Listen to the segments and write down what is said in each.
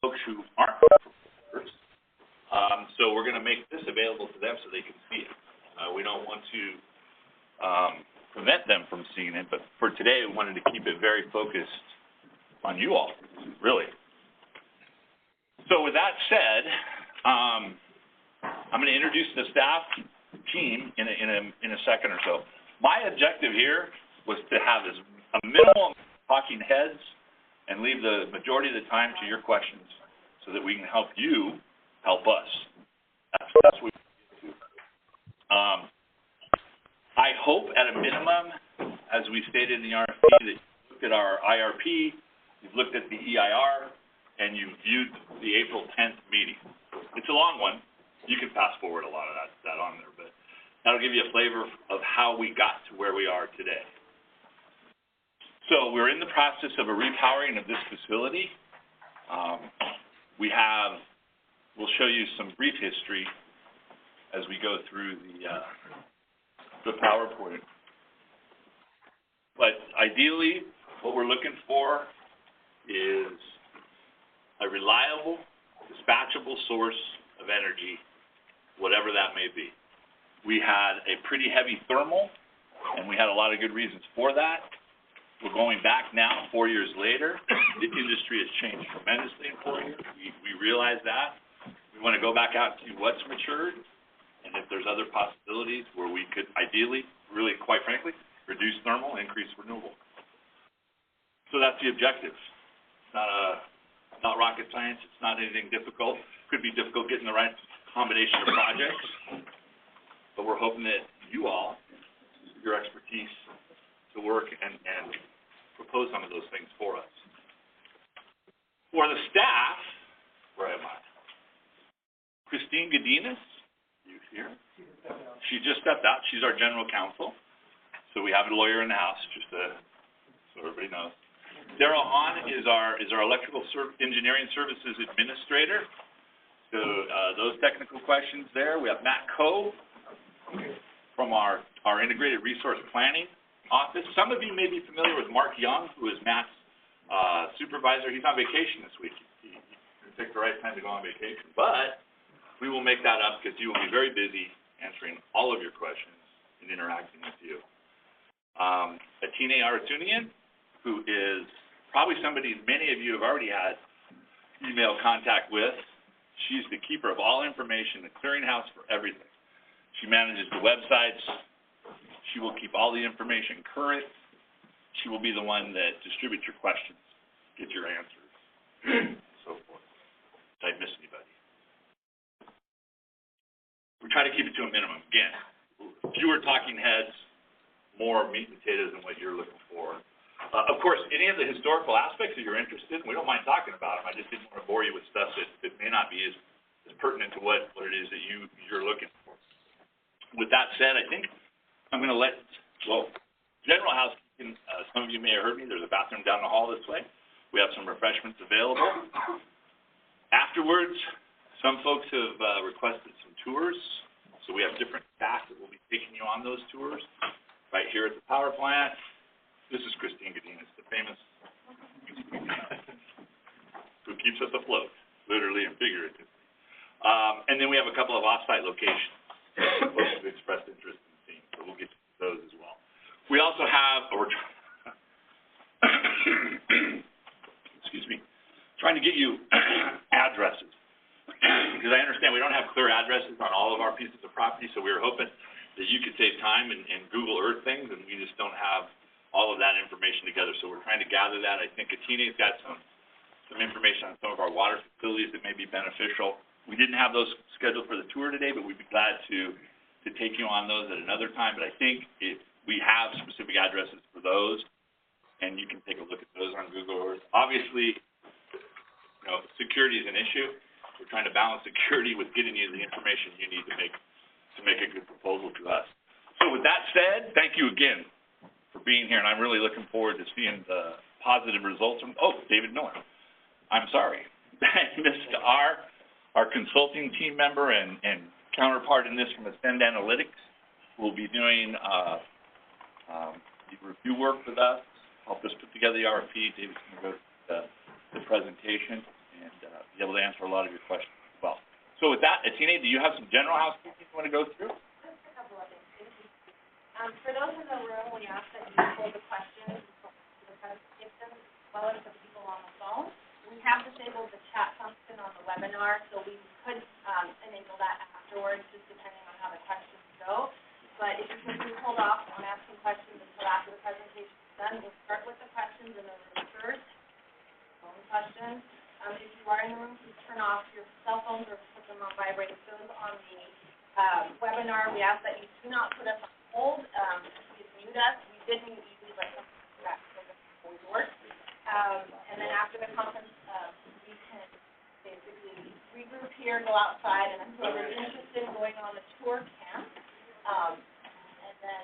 folks who aren't reporters. So we're going to make this available to them so they can see it. We don't want to prevent them from seeing it, but for today, we wanted to keep it very focused on you all, really. So with that said, I'm going to introduce the staff team in a second or so. My objective here was to have a minimal talking heads and leave the majority of the time to your questions so that we can help you help us. That's what we do. I hope at a minimum, as we stated in the RFP, that you looked at our IRP, you've looked at the EIR, and you've viewed the April 10th meeting. It's a long one. You can fast forward a lot of that on there, but that'll give you a flavor of how we got to where we are today. So we're in the process of a repowering of this facility. We'll show you some brief history as we go through the PowerPoint. But ideally, what we're looking for is a reliable, dispatchable source of energy, whatever that may be. We had a pretty heavy thermal, and we had a lot of good reasons for that. We're going back now 4 years later. The industry has changed tremendously in 4 years. We realize that. We want to go back out and see what's matured, and if there's other possibilities where we could ideally, really quite frankly, reduce thermal, increase renewable. So that's the objective. It's not rocket science. It's not anything difficult. It could be difficult getting the right combination of projects, but we're hoping that you all, your expertise, to work and propose some of those things for us. For the staff, where am I? Christine Godinez, you here? She just stepped out. She's our general counsel. So we have a lawyer in the house, just so everybody knows. Daryl Hahn is our electrical engineering services administrator. So those technical questions there. We have Matt Coe from our integrated resource planning office. Some of you may be familiar with Mark Young, who is Matt's supervisor. He's on vacation this week. He picked the right time to go on vacation. But we will make that up because he will be very busy answering all of your questions and interacting with you. Atine Aratunian, who is probably somebody many of you have already had email contact with. She's the keeper of all information, the clearinghouse for everything. She manages the websites. She will keep all the information current. She will be the one that distributes your questions, get your answers, and so forth. Did I miss anybody? We try to keep it to a minimum. Again, fewer talking heads, more meat and potatoes than what you're looking for. Of course, any of the historical aspects that you're interested in, we don't mind talking about them. I just didn't want to bore you with stuff that may not be as pertinent to what it is that you're looking for. With that said, I think I'm going to let, general housekeeping, some of you may have heard me, there's a bathroom down the hall this way. We have some refreshments available. Afterwards, some folks have requested some tours, so we have different staff that will be taking you on those tours right here at the power plant. This is Christine Godinez, the famous who keeps us afloat, literally and figuratively. And then we have a couple of off-site locations folks who expressed interest in seeing, so we'll get to those as well. We also have, excuse me, trying to get you addresses. Because I understand we don't have clear addresses on all of our pieces of property, so we were hoping that you could save time and Google Earth things, and we just don't have all of that information together. So we're trying to gather that. I think Atine's got some information on some of our water facilities that may be beneficial. We didn't have those scheduled for the tour today, but we'd be glad to take you on those at another time. But I think we have specific addresses for those, and you can take a look at those on Google Earth. Obviously, security is an issue. We're trying to balance security with getting you the information you need to make a good proposal to us. So with that said, thank you again for being here, and I'm really looking forward to seeing the positive results. David Miller. I'm sorry. Mr. Our consulting team member and counterpart in this from Ascend Analytics will be doing review work with us, help us put together the RFP. David's going to go to the presentation, and be able to answer a lot of your questions as well. So with that, Atina, do you have some general housekeeping you want to go through? Just a couple of things. Thank you. For those in the room, we ask that you hold the questions to the presentation as well as the people on the phone. We have disabled the chat function on the webinar, so we could enable that afterwards, just depending on how the questions go. But if you can please hold off on asking questions until after the presentation is done, we'll start with the questions in the room first. Phone questions. If you are in the room, please turn off your cell phones or put them on vibrate. Those on the webinar, we ask that you do not put us on hold. Please mute us. We did mute you, but that always works. And then after the conference, we can basically regroup here, go outside, and if whoever's interested in going on the tour can. And then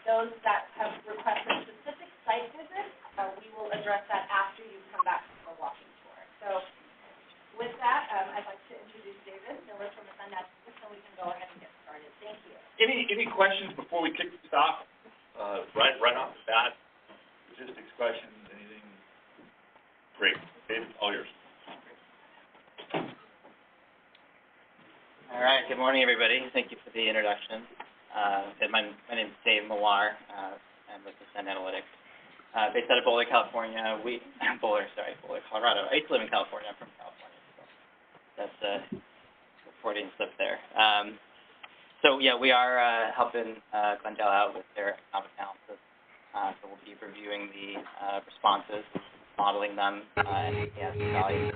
those that have requested specific site visits, we will address that after you come back from the walking tour. So with that, I'd like to introduce David Miller from the Sundays, so we can go ahead and get started. Thank you. Any questions before we kick this off? Right off the bat, logistics questions, anything? Great. David, all yours. All right. Good morning, everybody. Thank you for the introduction. My name is Dave Millar. I'm with the Sun Analytics. Based out of Boulder, California. Boulder, Colorado. I used to live in California. I'm from California. So that's a Freudian slip there. So yeah, we are helping Glendale out with their economic analysis. So we'll be reviewing the responses, modeling them, and looking at the value.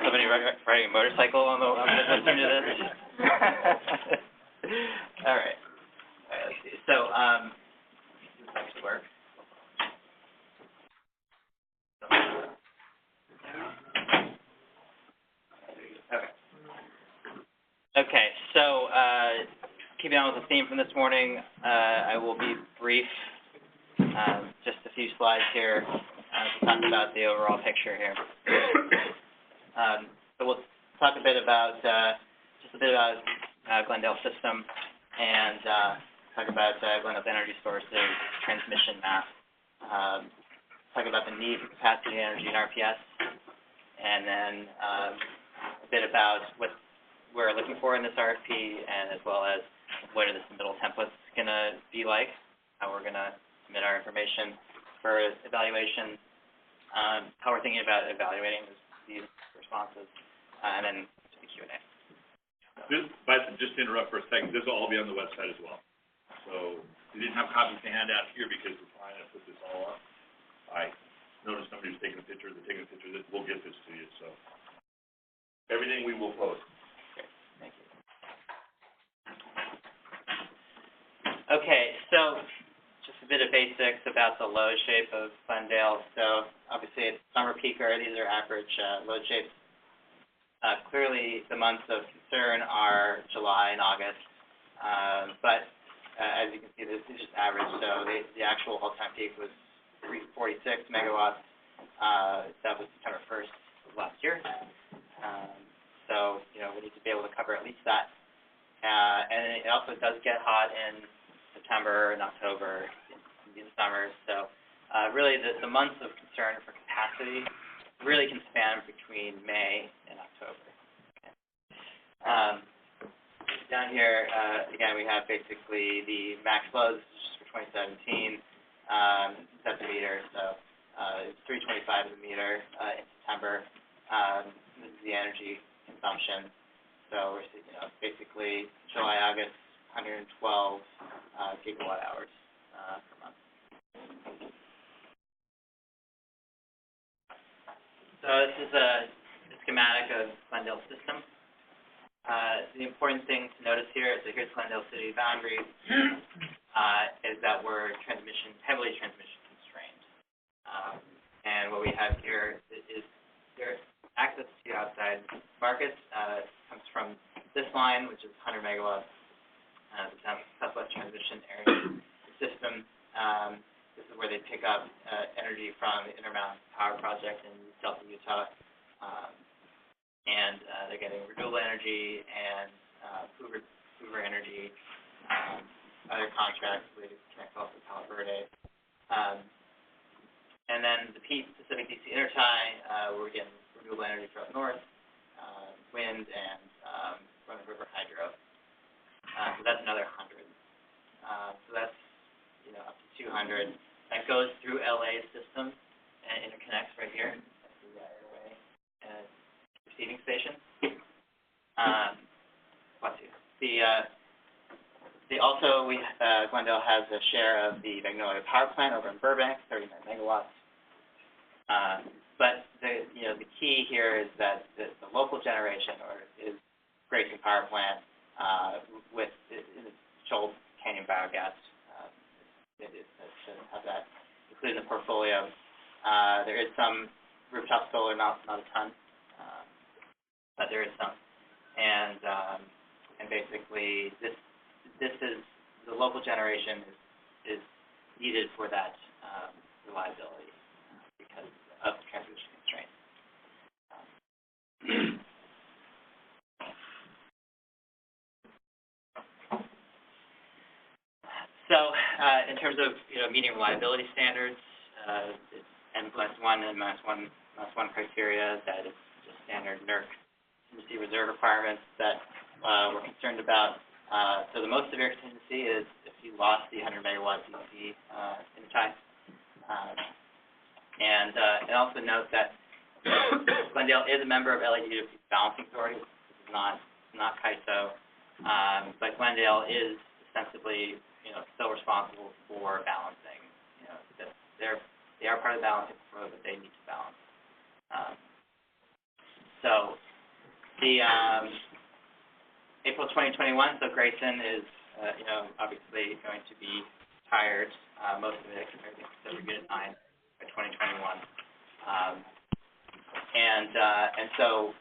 Somebody riding a motorcycle on the listening to this. All right. Let's see. So, this actually works. Okay. So, keeping on with the theme from this morning, I will be brief. Just a few slides here to talk about the overall picture here. So we'll talk a bit about Glendale system and talk about Glendale's energy sources, transmission map, talk about the need for capacity energy in RPS, and then a bit about what we're looking for in this RFP, and as well as what are the submittal templates going to be like, how we're going to submit our information for evaluation, how we're thinking about evaluating these responses, and then the Q&A. Just to interrupt for a second, this will all be on the website as well. So we didn't have copies to hand out here because we're trying to put this all up. I noticed somebody was taking a picture. They're taking a picture. We'll get this to you. So everything we will post. Okay, thank you. Okay, so just a bit of basics about the load shape of Glendale. So obviously it's summer peaker. These are average load shapes. Clearly the months of concern are July and August. But as you can see, this is just average. So the actual all-time peak was 346 megawatts. That was September 1st of last year. So, you know, we need to be able to cover at least that. And it also does get hot in September and October in the summers. So really the months of concern for capacity really can span between May and October. Okay. Down here, again, we have basically the max loads for 2017, set the meter. So it's 325 a meter in September. This is the energy consumption. So we're, you know, basically July, August, 112 gigawatt hours per month. So this is a schematic of Glendale system. The important thing to notice here is that here's Glendale city boundary, is that we're heavily transmission constrained. And what we have here is there's access to outside markets. Comes from this line, which is 100 megawatts, the Southwest Transmission Area System, This is where they pick up energy from the Intermountain Power Project in Delta, Utah. And they're getting renewable energy and Hoover Energy, other contracts with Connect also Palo Verde. And then the Pacific DC Intertie, we're getting renewable energy from north, wind, and Run River Hydro. So that's another 100. So that's up to 200. That goes through LA's system and interconnects right here. That's the airway and receiving station. Glendale has a share of the Magnolia Power Plant over in Burbank, 39 megawatts. But the key here is that the local generation is Grayson Power Plant with Shoal Canyon Biogas. It is to have that included in the portfolio. There is some rooftop solar, not a ton, but there is some. And basically this is the local generation is needed for that reliability because of transmission constraints. So in terms of meeting reliability standards, it's N+1 and -1 criteria. That is just standard NERC contingency reserve requirements that we're concerned about. So the most severe contingency is if you lost the 100 megawatt DC in time. And also note that Glendale is a member of LADWP's Balancing Authority. This is not CAISO, but Glendale is ostensibly still responsible for balancing. They are part of the balancing authority, but they need to balance. So the April 2021, so Grayson is obviously going to be tired, most of it, everything except for Unit 9 by 2021. And so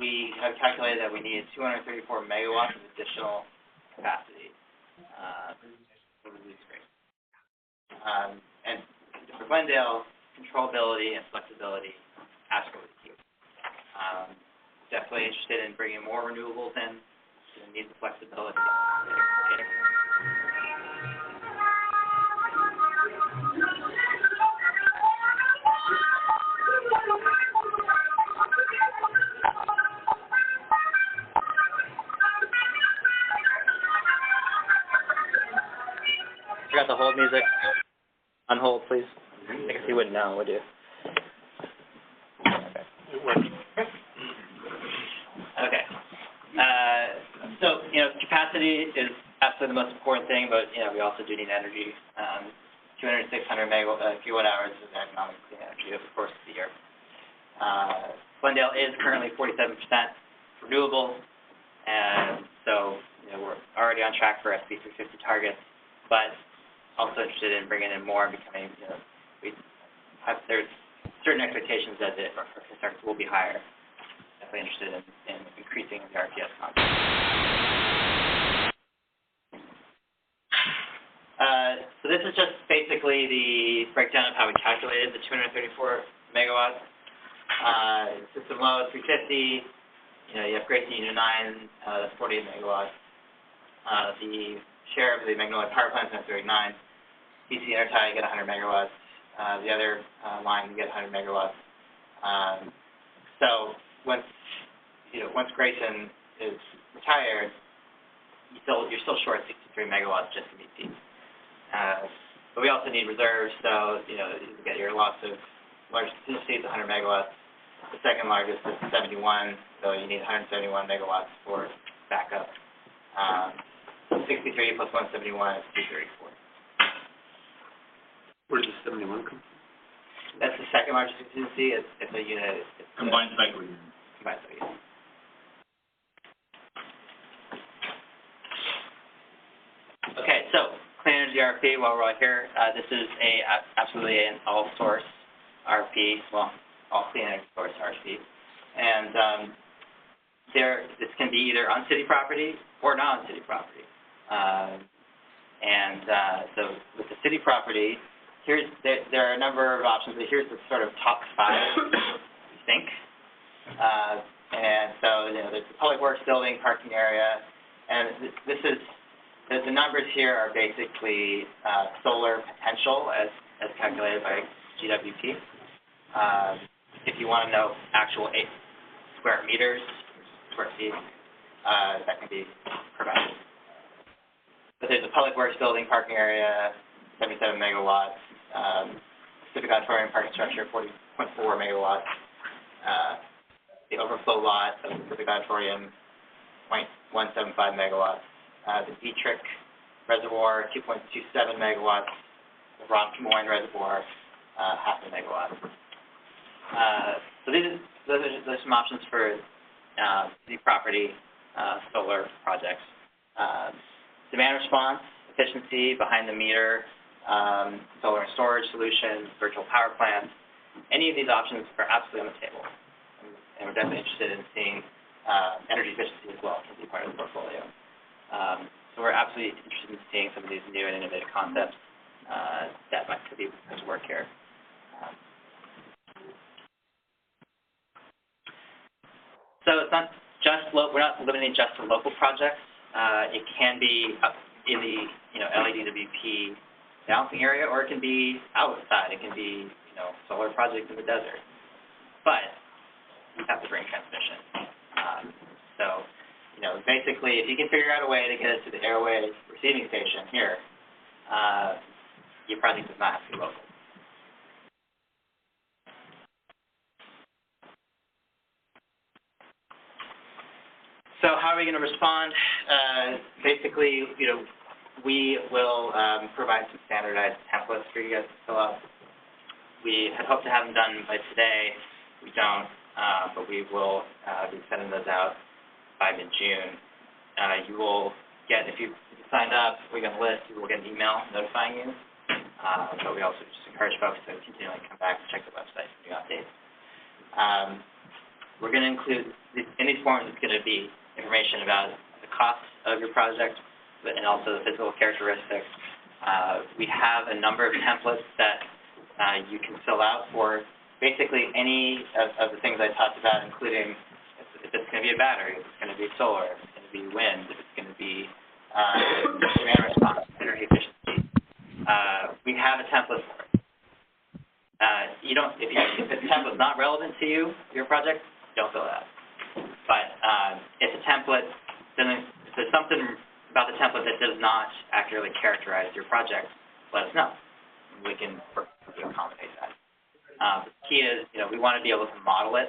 we have calculated that we need 234 megawatts of additional capacity for the release rate. And for Glendale, controllability and flexibility absolutely key. Definitely interested in bringing more renewables in. Need the flexibility. Forgot the hold music. On hold, please. I guess you wouldn't know, would you? Okay. So, capacity is absolutely the most important thing, but, we also do need energy. 600 kilowatt hours is economic clean energy over the course of the year. Glendale is currently 47% renewable, and so, we're already on track for SB 350 targets, but also interested in bringing in more and becoming, there's certain expectations that the construction will be higher. Definitely interested in increasing the RPS content. So this is just basically the breakdown of how we calculated the 234 megawatts. System load 350. You have Grayson Unit 9, that's 48 megawatts. The share of the Magnolia Power Plant is 39. DC Intertie, you get 100 megawatts. The other line, you get 100 megawatts. So once Grayson is retired, you're still short 63 megawatts just to meet peak. But we also need reserves, so you get your loss of largest contingency is 100 megawatts. The second largest is 71, so you need 171 megawatts for backup. 63 plus 171 is 234. Where does the 71 come from? That's the second largest contingency. It's a unit. It's combined cycle unit. Combined cycle unit. Okay, so clean energy RFP. While we're out here, this is absolutely an all-source RFP. Well, all clean energy source RFP, and this can be either on city property or not on city property. And so with the city property, there are a number of options, but here's the sort of top 5, we think. And so, there's the public works building, parking area, and this is, the numbers here are basically solar potential as calculated by GWP. If you want to know actual square feet, that can be provided. But there's a public works building, parking area, 77 megawatts, civic auditorium parking structure, 40.4 megawatts, the overflow lot of the civic auditorium, 0.175 megawatts, the Dietrich reservoir, 2.27 megawatts, the Ron Moine reservoir, half a megawatt. So those are some options for the property solar projects. Demand response, efficiency, behind the meter, solar and storage solutions, virtual power plants. Any of these options are absolutely on the table. And we're definitely interested in seeing energy efficiency as well can be part of the portfolio. So we're absolutely interested in seeing some of these new and innovative concepts that could be put to work here. So it's not just we're not limiting just to local projects. It can be up in the LADWP balancing area, or it can be outside. It can be solar projects in the desert. But we have to bring transmission. So basically, if you can figure out a way to get it to the airway receiving station here, your project does not have to be local. So how are we going to respond? Basically, we will provide some standardized templates for you guys to fill out. We had hoped to have them done by today. We don't, but we will be sending those out by mid-June. You will get, if you signed up, we're going to list, you will get an email notifying you. But we also just encourage folks to continually come back and check the website for new updates. We're going to include, in these forms, it's going to be information about the cost of your project and also the physical characteristics. We have a number of templates that you can fill out for basically any of the things I talked about, including if it's going to be a battery, if it's going to be solar, if it's going to be wind, if it's going to be demand response, energy efficiency. We have a template for it. If the template's not relevant to your project, don't fill it out. But if a template doesn't, if there's something about the template that does not accurately characterize your project, let us know. We can work to accommodate that. The key is, we want to be able to model it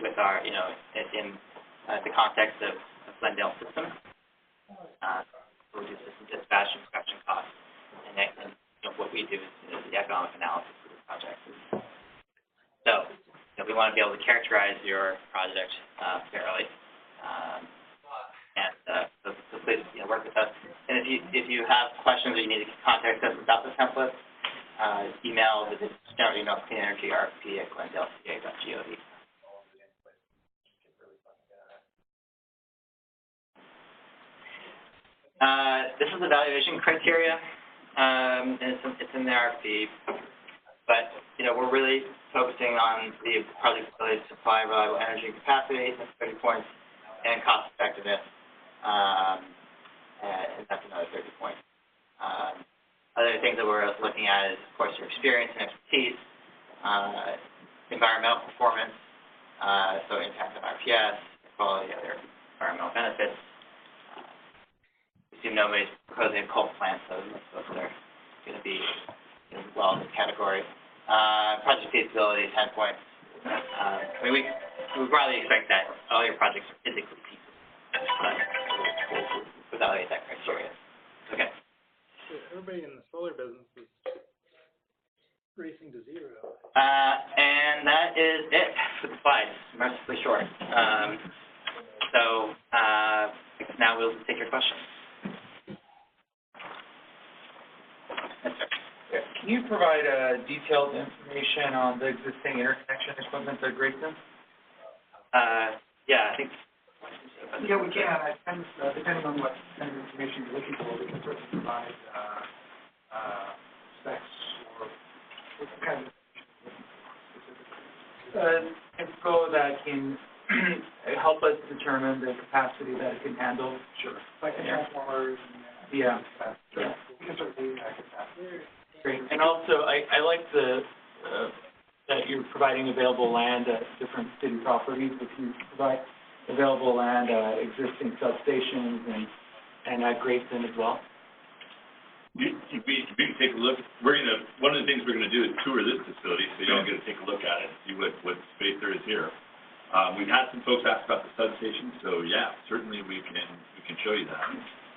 with our, in the context of Glendale system. We do system dispatch and inspection costs, and what we do is the economic analysis for the project. So we want to be able to characterize your project fairly, so please work with us. And if you have questions or you need to contact us about the template, email the general email cleanenergyrfp@glendaleca.gov. This is the evaluation criteria, and it's in the RFP. But we're really focusing on the project's ability to supply reliable energy and capacity, that's 30 points, and cost effectiveness, and that's another 30 points. Other things that we're looking at is, of course, your experience and expertise, environmental performance, so impact on RPS, quality of other environmental benefits. We assume nobody's proposing a coal plant, so most folks are going to be well in this category. Project feasibility, 10 points. We broadly expect that all your projects are physically feasible, but we'll evaluate that criteria. Okay. Everybody in the solar business is racing to zero. And that is it for the slides. Mercifully short. So now we'll take your questions. Yes, sir. Can you provide detailed information on the existing interconnection equipment at Grayson? Yeah, I think Yeah, we can. Depending on what kind of information you're looking for, we can certainly provide specs or what kind of info that can help us determine the capacity that it can handle. Sure. Like the transformers. Yeah. Yeah. We can certainly get that. Great. And also, I like that you're providing available land at different city properties. If you provide available land at existing substations and at Grayson as well. You can take a look. One of the things we're gonna do is tour this facility, so y'all get to take a look at it, see what space there is here. We've had some folks ask about the substation, so yeah, certainly we can show you that.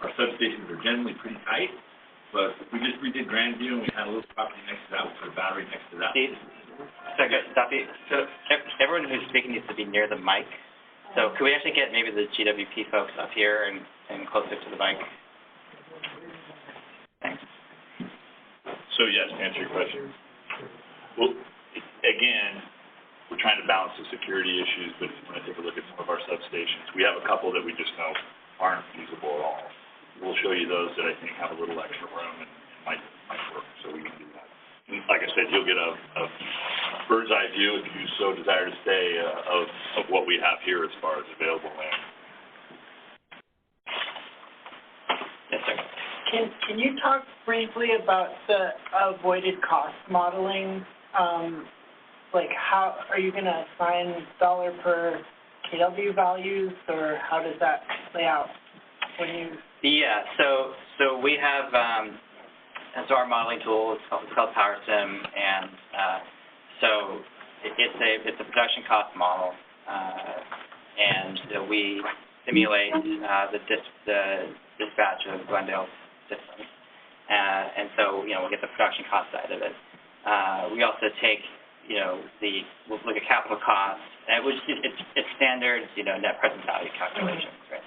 Our substations are generally pretty tight, but we just redid Grandview and we had a little property next to that, we put a battery next to that. So everyone who's speaking needs to be near the mic. So could we actually get maybe the GWP folks up here and closer to the mic? Thanks. So yes, to answer your question, well, again, we're trying to balance the security issues, but if you want to take a look at some of our substations, we have a couple that we just know aren't feasible at all. We'll show you those that I think have a little extra room and might work, so we can do that. And like I said, you'll get a bird's eye view, if you so desire to stay, of what we have here as far as available land. Yes, sir. Can you talk briefly about the avoided cost modeling? Like how, are you going to assign dollar per kW values, or how does that play out when you? Yeah, so we have, so our modeling tool is called PowerSim, and so it's a production cost model, and we simulate the dispatch of Glendale's systems, and so we'll get the production cost side of it. We also take we'll look at capital costs, and it's standard net present value calculations, right?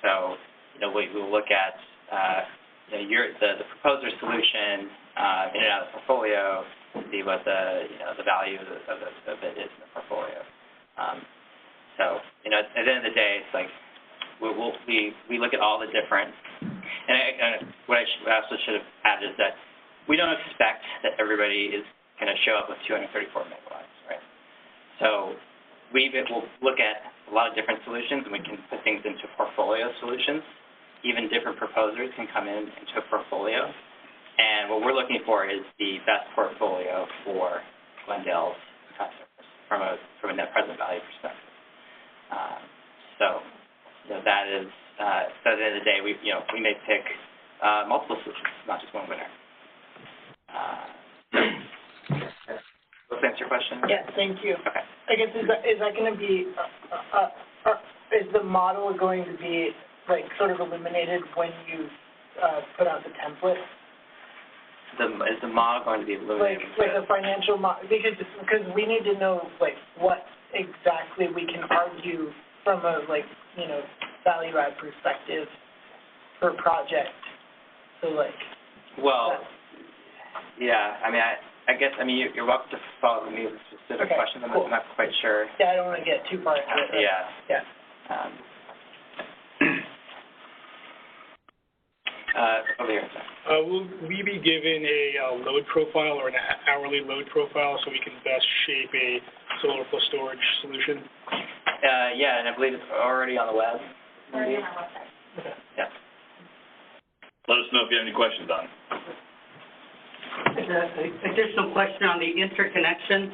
So we'll look at the proposer solution in and out of the portfolio, see what the value of it is in the portfolio. So at the end of the day, it's like we look at all the different. And what I also should have added is that we don't expect that everybody is going to show up with 234 megawatts, right? So we will look at a lot of different solutions, and we can put things into portfolio solutions. Even different proposers can come into a portfolio. And what we're looking for is the best portfolio for Glendale's customers from a net present value perspective. So that is, so at the end of the day, we may pick multiple solutions, not just one winner. Does that answer your question? Yeah, thank you. Okay. I guess is that going to be is the model going to be like sort of eliminated when you put out the template? Is the model going to be eliminated? Like a financial model, because we need to know like what exactly we can argue from a value add perspective per project. So well, yeah. I mean, I guess you're welcome to follow me with specific questions. I'm not quite sure. Yeah, I don't want to get too far into it. Yeah. Yeah. Over here. Will we be given a load profile or an hourly load profile so we can best shape a solar plus storage solution? Yeah, and I believe it's already on the web. Already on our website. Okay. Yeah. Let us know if you have any questions on it. Additional question on the interconnection.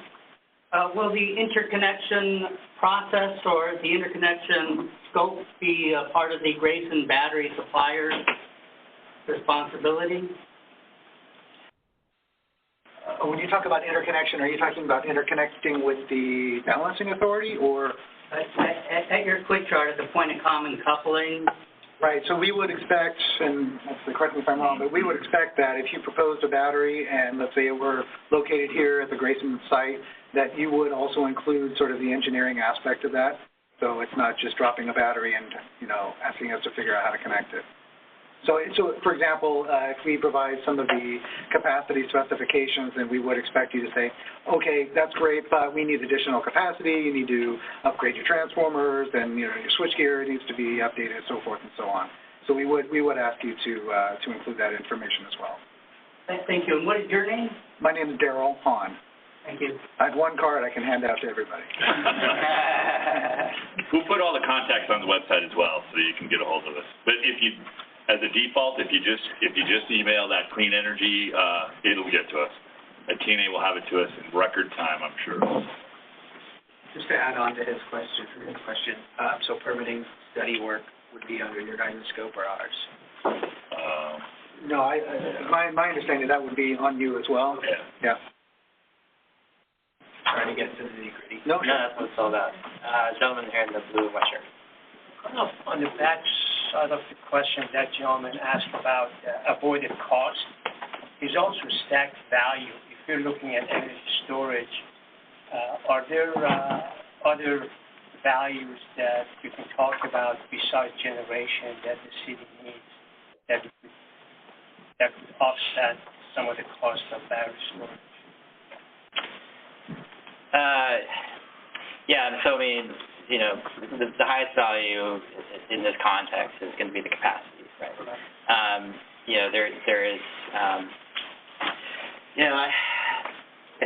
Will the interconnection process or the interconnection scope be a part of the Grayson battery supplier's responsibility? When you talk about interconnection, are you talking about interconnecting with the balancing authority, or? At your quick chart, at the point of common coupling. Right, so we would expect, and correct me if I'm wrong, but we would expect that if you proposed a battery and let's say it were located here at the Grayson site, that you would also include sort of the engineering aspect of that. So it's not just dropping a battery and, asking us to figure out how to connect it. So, for example, if we provide some of the capacity specifications, then we would expect you to say, okay, that's great, but we need additional capacity, you need to upgrade your transformers, and your switchgear needs to be updated, so forth and so on. So we would ask you to include that information as well. Thank you. And what is your name? My name is Daryl Hahn. Thank you. I have one card I can hand out to everybody. We'll put all the contacts on the website as well, so you can get a hold of us. But if you, as a default, if you just email that clean energy, it'll get to us. TNA will have it to us in record time, I'm sure. Just to add on to his question, so permitting study work would be under your guys' scope or ours? No, my understanding that would be on you as well. Yeah. Trying to get into the nitty-gritty. No, that's what it's all about. Gentleman here in the blue white shirt. On the back side of the question that gentleman asked about avoided cost, there's also stacked value. If you're looking at energy storage, are there other values that you can talk about besides generation that the city needs that could offset some of the cost of battery storage? Yeah, so I mean, the highest value in this context is going to be the capacity, right? There is, I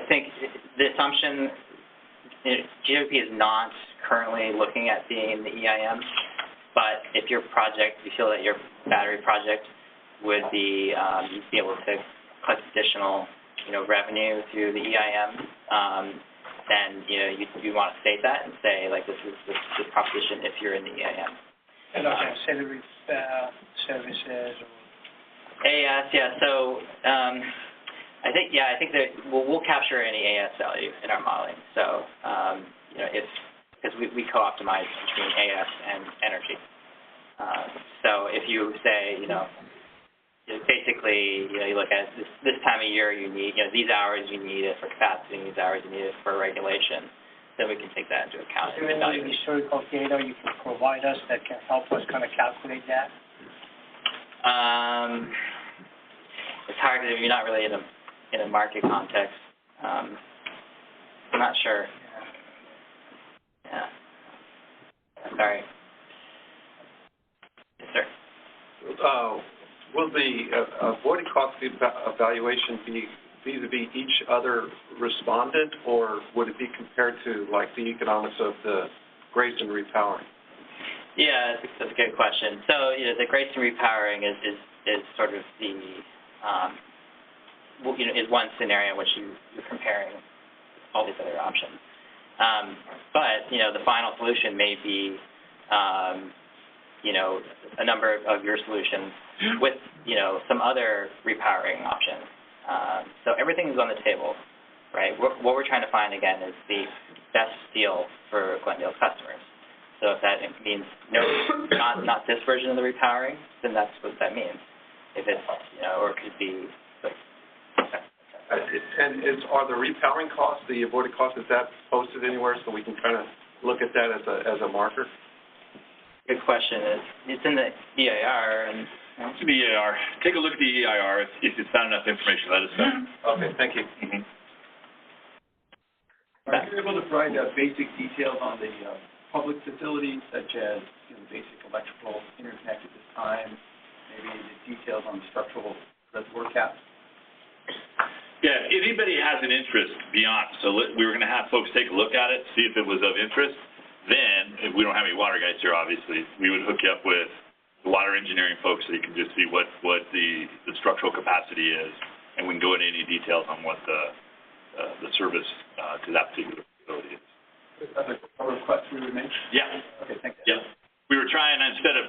think the assumption, GOP is not currently looking at being in the EIM, but if your project, you feel that your battery project would be, you'd be able to collect additional, revenue through the EIM, then, you want to state that and say, like, this is the proposition if you're in the EIM. And like ancillary services or... AS, yeah, so, I think that we'll capture any AS value in our modeling. So, because we co-optimize between AS and energy. So if you say, basically, you look at this time of year you need, these hours you need it for capacity, and these hours you need it for regulation, then we can take that into account. Is there any historical data you can provide us that can help us kind of calculate that? It's hard because you're not really in a market context. I'm not sure. Yeah. Sorry. Yes, sir. Will the avoided cost evaluation be vis-a-vis each other respondent, or would it be compared to, like, the economics of the Grayson repowering? Yeah, that's a good question. So, the Grayson repowering is sort of the, is one scenario in which you're comparing all these other options. But, the final solution may be, a number of your solutions with, some other repowering options. So everything's on the table, right? What we're trying to find, again, is the best deal for Glendale's customers. So if that means not this version of the repowering, then that's what that means. If it's, or it could be like... And are the repowering costs, the avoided costs, is that posted anywhere so we can kind of look at that as a marker? Good question. It's in the EIR, and It's in the EIR. Take a look at the EIR. If it's not enough information, let us know. Okay, thank you. Mm-hmm. Are you able to provide basic details on the public facilities, such as basic electrical interconnect at this time, maybe the details on structural reservoir caps? Yeah, if anybody has an interest beyond, so we were going to have folks take a look at it, see if it was of interest. Then, if we don't have any water guys here, obviously, we would hook you up with the water engineering folks so you can just see what the structural capacity is, and we can go into any details on what the service to that particular facility is. Is that a request we would make? Yeah. Okay, thank you. Yeah. We were trying, instead of,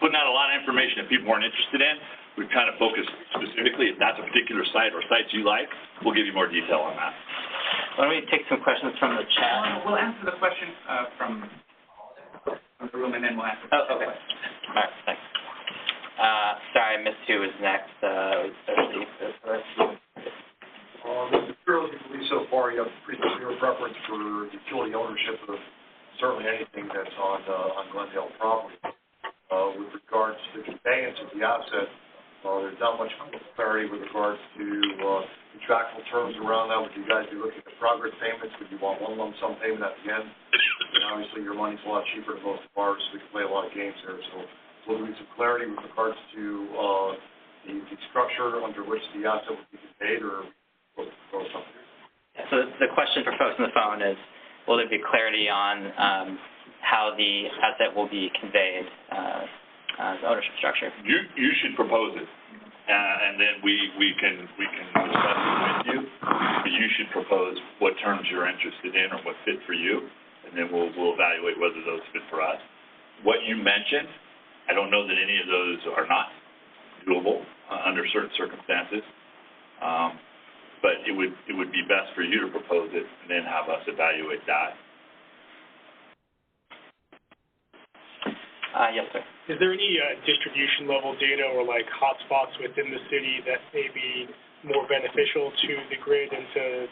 putting out a lot of information that people weren't interested in, we've kind of focused specifically, if that's a particular site or sites you like, we'll give you more detail on that. Why don't we take some questions from the chat? We'll answer the question from the room, and then we'll answer. Oh, okay. All right, thanks. Sorry, I missed who was next. The materials you released so far, you have pretty clear preference for utility ownership of certainly anything that's on Glendale property. with regards to conveyance of the asset. There's not much clarity with regards to contractual terms around that. Would you guys be looking at progress payments? Would you want one lump sum payment at the end? And obviously, your money's a lot cheaper than most of ours, so we can play a lot of games there. So will there be some clarity with regards to the structure under which the asset would be conveyed, or something? Yeah, so the question for folks on the phone is, will there be clarity on how the asset will be conveyed, the ownership structure? You should propose it, and then we can discuss it with you. But you should propose what terms you're interested in or what fit for you, and then we'll evaluate whether those fit for us. What you mentioned, I don't know that any of those are not doable under certain circumstances, but it would be best for you to propose it and then have us evaluate that. Yes, sir. Is there any distribution level data or like hotspots within the city that may be more beneficial to the grid and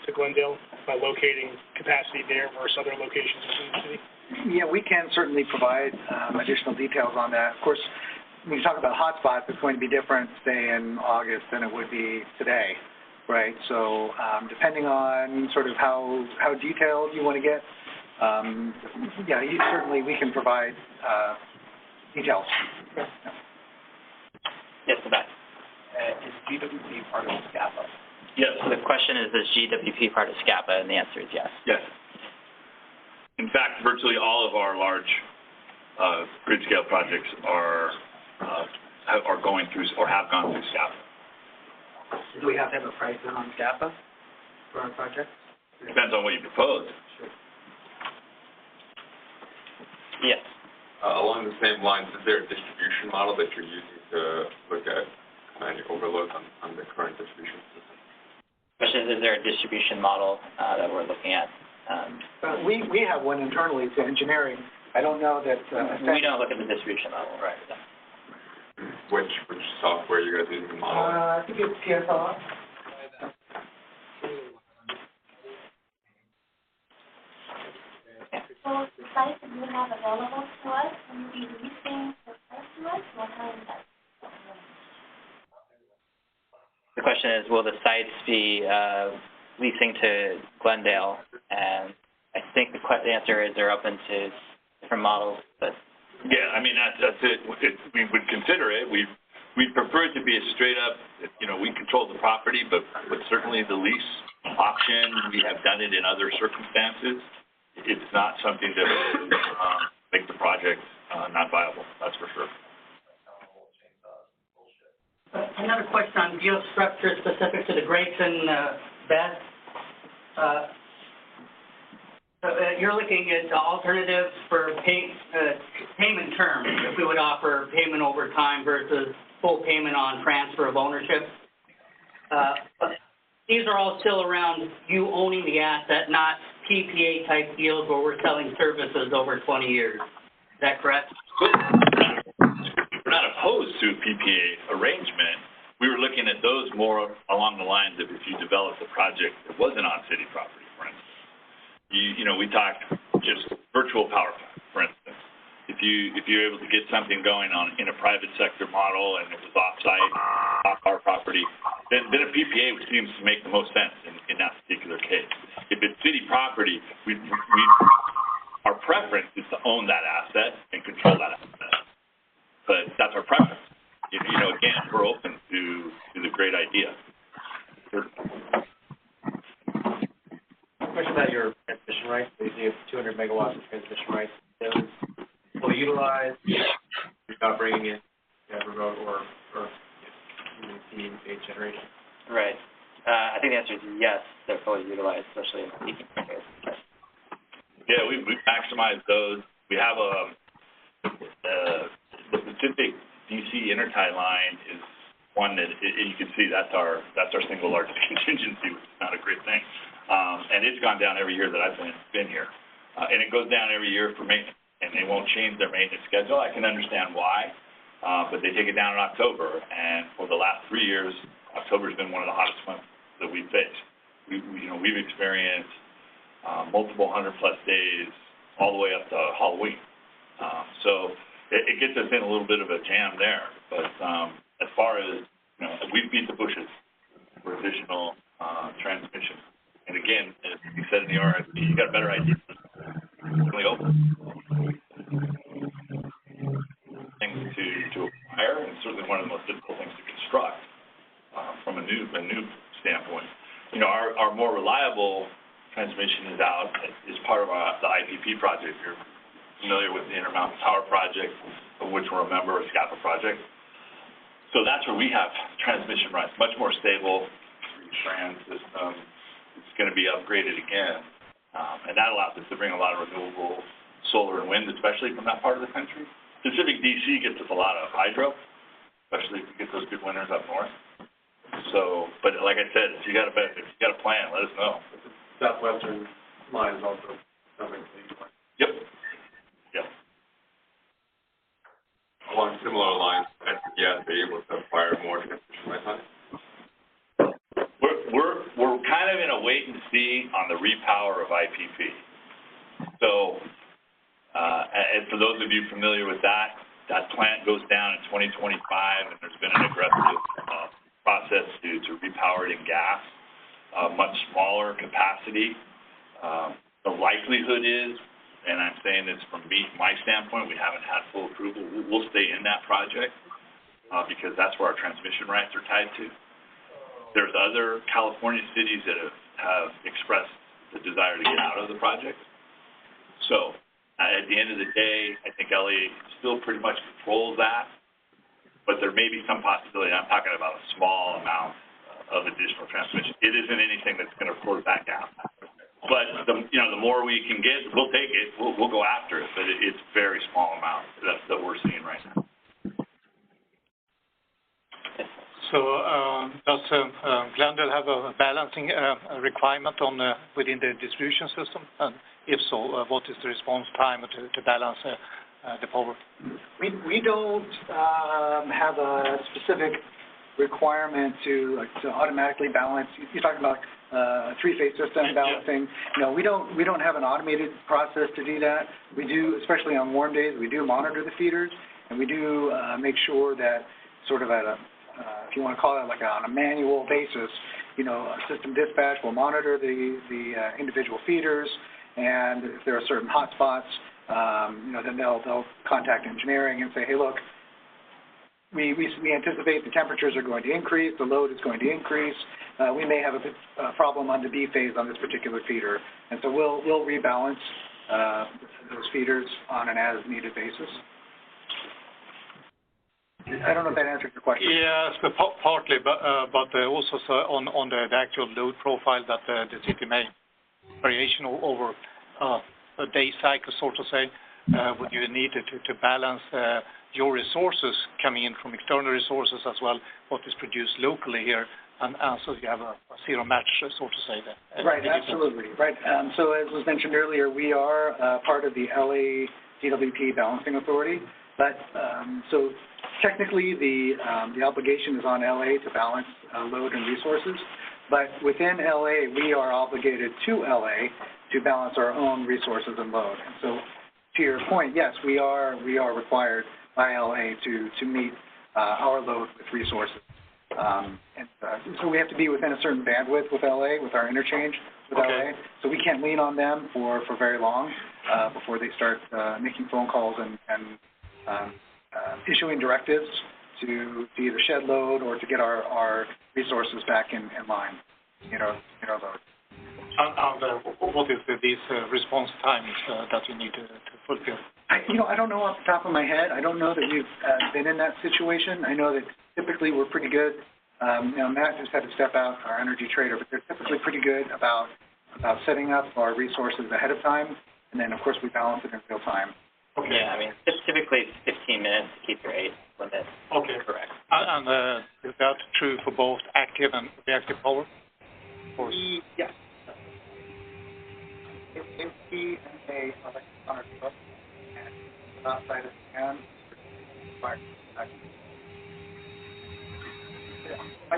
to Glendale by locating capacity there versus other locations within the city? Yeah, we can certainly provide additional details on that. Of course, when you talk about hotspots, it's going to be different, say, in August than it would be today, right? So depending on sort of how detailed you want to get, yeah, certainly we can provide details. Yeah. Yes, the back. Is GWP part of SCAPA? Yes. So the question is GWP part of SCAPA, and the answer is yes. Yes. In fact, virtually all of our large grid scale projects are going through or have gone through SCAPA. Do we have to have a price on SCAPA for our project? Depends on what you propose. Sure. Yes. Along the same lines, is there a distribution model that you're using to look at any overload on the current distribution system? Question is there a distribution model that we're looking at? We have one internally to engineering. I don't know that... we don't look at the distribution model. Right. Which software you guys using to model? I think it's PSR. So the sites that you have available to us, will you be leasing the site to us, or how is that? The question is, will the sites be leasing to Glendale? And I think the answer is they're open to different models. But yeah, I mean that's it. We would consider it. We prefer it to be a straight up. We control the property, but certainly the lease option. We have done it in other circumstances. It's not something that would make the project not viable. That's for sure. Another question on deal structure specific to the Grayson bed. You're looking at alternatives for payment terms, if we would offer payment over time versus full payment on transfer of ownership. These are all still around you owning the asset, not PPA type deals where we're selling services over 20 years. Is that correct? We're not opposed to a PPA arrangement. We were looking at those more along the lines of if you developed a project that wasn't on city property, for instance. We talked just virtual power plant, for instance. If you're able to get something going on in a private sector model and it was off-site, off our property, then a PPA seems to make the most sense in that particular case. If it's city property, our preference is to own that asset and control that asset. But that's our preference. Again, we're open to the great idea. Question about your transmission rights. You have 200 megawatts of transmission rights. Those fully utilized. You're not bringing in remote or PV generation. Right. I think the answer is yes. They're fully utilized, especially in the peaking case. Yeah, we maximize those. We have the Pacific DC intertie line is one that you can see that's our single largest contingency, which is not a great thing. And it's gone down every year that I've been here. And it goes down every year for maintenance, and they won't change their maintenance schedule. I can understand why, but they take it down in October. And for the last 3 years, October's been one of the hottest months that we've faced. We've experienced multiple 100+ days all the way up to Halloween. So it gets us in a little bit of a jam there. But as far as, we beat the bushes for additional transmission. And again, as we said in the RFP, you got a better idea. Really open things to acquire, and certainly one of the most difficult things to construct from a new standpoint. Our more reliable transmission is part of the IPP project. You're familiar with the Intermountain Power Project, of which we're a member of SCAPA project. So that's where we have transmission rights, much more stable trans system. It's going to be upgraded again, and that allows us to bring a lot of renewable solar and wind, especially from that part of the country. Pacific DC gets us a lot of hydro, especially if we get those good winters up north. So, but like I said, if you got a plan, let us know. Southwestern line is also coming. Yep. Along similar lines, be able to acquire more transmission rights. We're kind of in a wait and see on the repower of IPP. So, and for those of you familiar with that plant goes down in 2025, and there's been an aggressive process to repower it in gas, much smaller capacity. The likelihood is, and I'm saying this from my standpoint, we haven't had full approval. We'll stay in that project because that's where our transmission rights are tied to. There's other California cities that have expressed the desire to get out of the project. So at the end of the day, I think LA still pretty much controls that, but there may be some possibility. I'm talking about a small amount of additional transmission. It isn't anything that's going to close that gap. But the more we can get, we'll take it. We'll go after it. But it's very small amount that we're seeing right now. So does Glendale have a balancing requirement within the distribution system? And if so, what is the response time to balance the power? We don't have a specific requirement to automatically balance. You're talking about three-phase system balancing. No, we don't have an automated process to do that. We do, especially on warm days, we do monitor the feeders, and we do make sure that sort of at a if you want to call it like on a manual basis, a system dispatch will monitor the individual feeders, and if there are certain hot spots, then they'll contact engineering and say, hey, look, we anticipate the temperatures are going to increase, the load is going to increase. We may have a problem on the B phase on this particular feeder, and so we'll rebalance those feeders on an as-needed basis. I don't know if that answered your question. Yes, partly, but also on the actual load profile that the city may variation over a day cycle, so to say. Would you need to balance your resources coming in from external resources as well, what is produced locally here, and so you have a zero match, so to say. Right, absolutely. Right. So as was mentioned earlier, we are part of the LA DWP Balancing Authority, but so technically the obligation is on LA to balance load and resources, but within LA we are obligated to LA to balance our own resources and load. And so to your point, yes, we are required by LA to meet our load with resources. So we have to be within a certain bandwidth with LA, with our interchange with LA. So we can't lean on them for very long before they start making phone calls and issuing directives to either shed load or to get our resources back in line, our load. And what is these response times that you need to fulfill? I don't know off the top of my head. I don't know that we've been in that situation. I know that typically we're pretty good. Matt just had to step out, our energy trader, but they're typically pretty good about setting up our resources ahead of time, and then of course we balance it in real time. Okay. Yeah, I mean, typically it's 15 minutes to keep your 8 limit. Okay. Correct. And is that true for both active and reactive power? Yes. If we a electronic book and outside of the can, might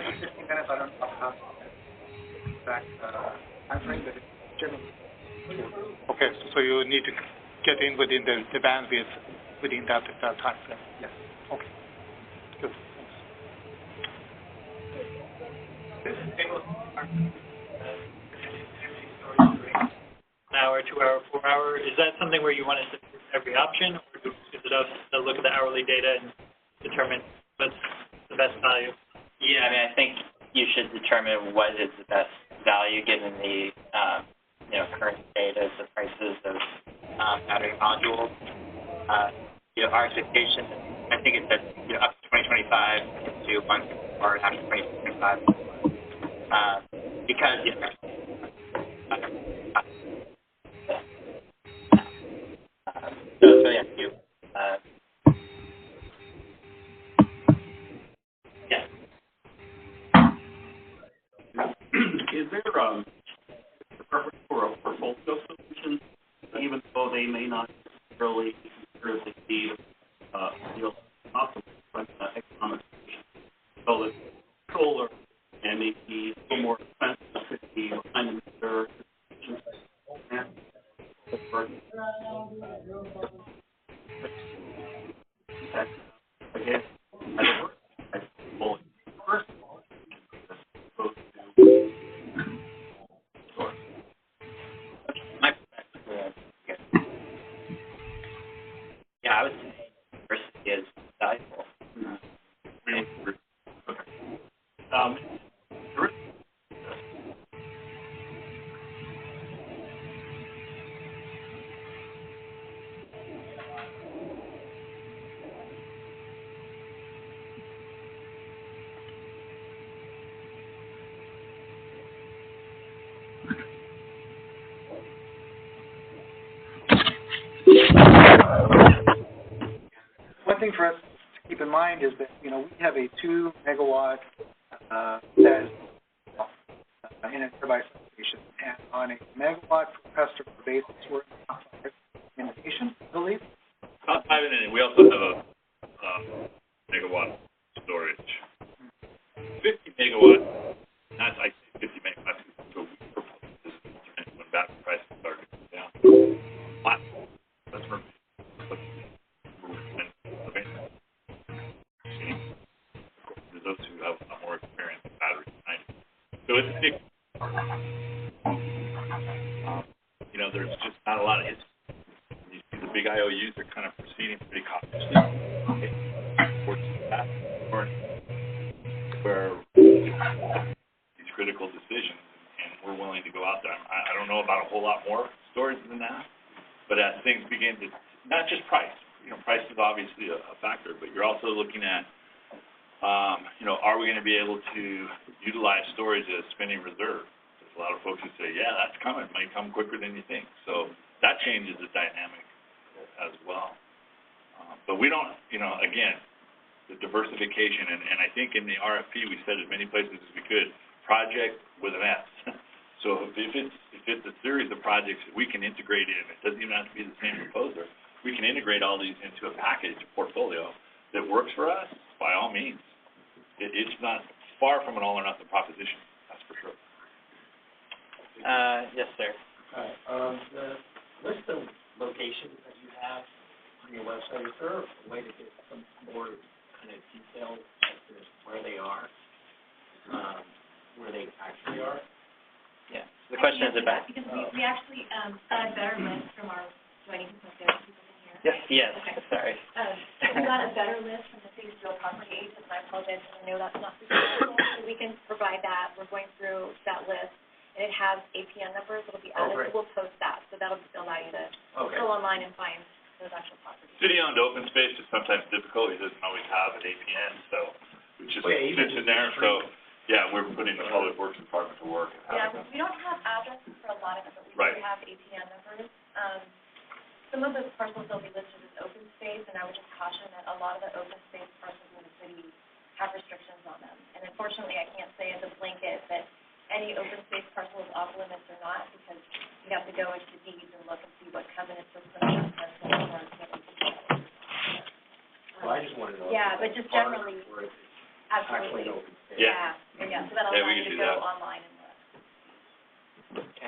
be 15 minutes. I don't know how the exact time frame, but it's generally. Okay, so you need to get in within the bandwidth within that time frame. Yes. Okay. Good. An hour, 2 hour, 4 hour, is that something where you want us to do every option, or is it us to look at the hourly data and determine what's the best value? Yeah, I mean, I think you should determine what is the best value given the, current state of the prices of battery modules. Our expectation, I think it's that, up to 2025 to one or after 2025, because, so it's really up to you. Yeah. Is there a preference for a portfolio solution, even though they may not necessarily consider the key optimal economic solution? So that solar and maybe a little more expensive could be behind their again, I would say diversity is valuable. One thing for us to keep in mind is that, we have a 2 megawatt that is in a turbine substation, and on a megawatt per customer basis, we're in the nation, I believe. Top 5 in it. We also have a megawatt storage. 50 megawatt, that's, I say 50 megawatts, so we propose this when battery prices start to come down. Customer those who have a more experience in battery design. So it's a big, there's just not a lot of history. You see the big IOUs are kind of proceeding pretty cautiously. Where these critical decisions, and we're willing to go out there. I don't know about a whole lot more storage than that, but as things begin to, not just price, price is obviously a factor, but you're also looking at are we going to be able to utilize storage as spending reserve? There's a lot of folks who say, yeah, that's coming. It might come quicker than you think. So that changes the dynamic as well. But we don't, again, the diversification, and I think in the RFP we said as many places as we could, project with an S. So if it's a series of projects that we can integrate in, it doesn't even have to be the same proposer. We can integrate all these into a package, a portfolio that works for us, by all means. It's not far from an all-or-nothing proposition, that's for sure. Yes, sir. The list of locations that you have on your website, is there a way to get some more kind of detail as to where they are, where they actually are? Yeah. The question is about... Because we actually got a better list from our, do I need to put there people in here? Yes, okay. Sorry. We got a better list from the city's real property agents, and I apologize, I know that's not super helpful, so we can provide that. We're going through that list, and it has APN numbers. It'll be added. Great. We'll post that, so that'll allow you to go online and find those actual properties. City-owned open space is sometimes difficult. It doesn't always have an APN, so it just sits in there. So, yeah, we're putting the Public Works Department to work. Yeah, we don't have addresses for a lot of it, but we do have APN numbers. Some of those parcels will be listed as open space, and I would just caution that a lot of the open space parcels in the city have restrictions on them. And unfortunately, I can't say as a blanket that any open space parcel is off limits or not, because you have to go into the deeds and look and see what covenants are put on that parcel before it's going to be controlled. Well, I just wanted to know. Yeah, but just generally, absolutely. Yeah, so that'll allow you to go online and look. Okay.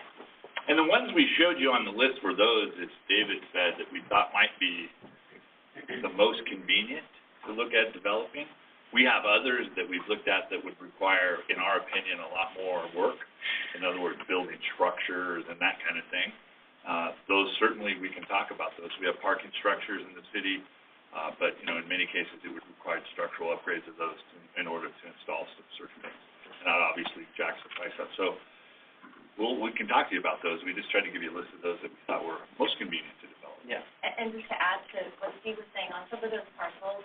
And the ones we showed you on the list were those, as David said, that we thought might be the most convenient to look at developing. We have others that we've looked at that would require, in our opinion, a lot more work. In other words, building structures and that kind of thing. Those certainly, we can talk about those. We have parking structures in the city, but, you know, in many cases, it would require structural upgrades of those in order to install certain things. And that obviously jacks the price up. So we can talk to you about those. We just tried to give you a list of those that we thought were most convenient to develop. Yeah. And just to add to what Steve was saying, on some of those parcels,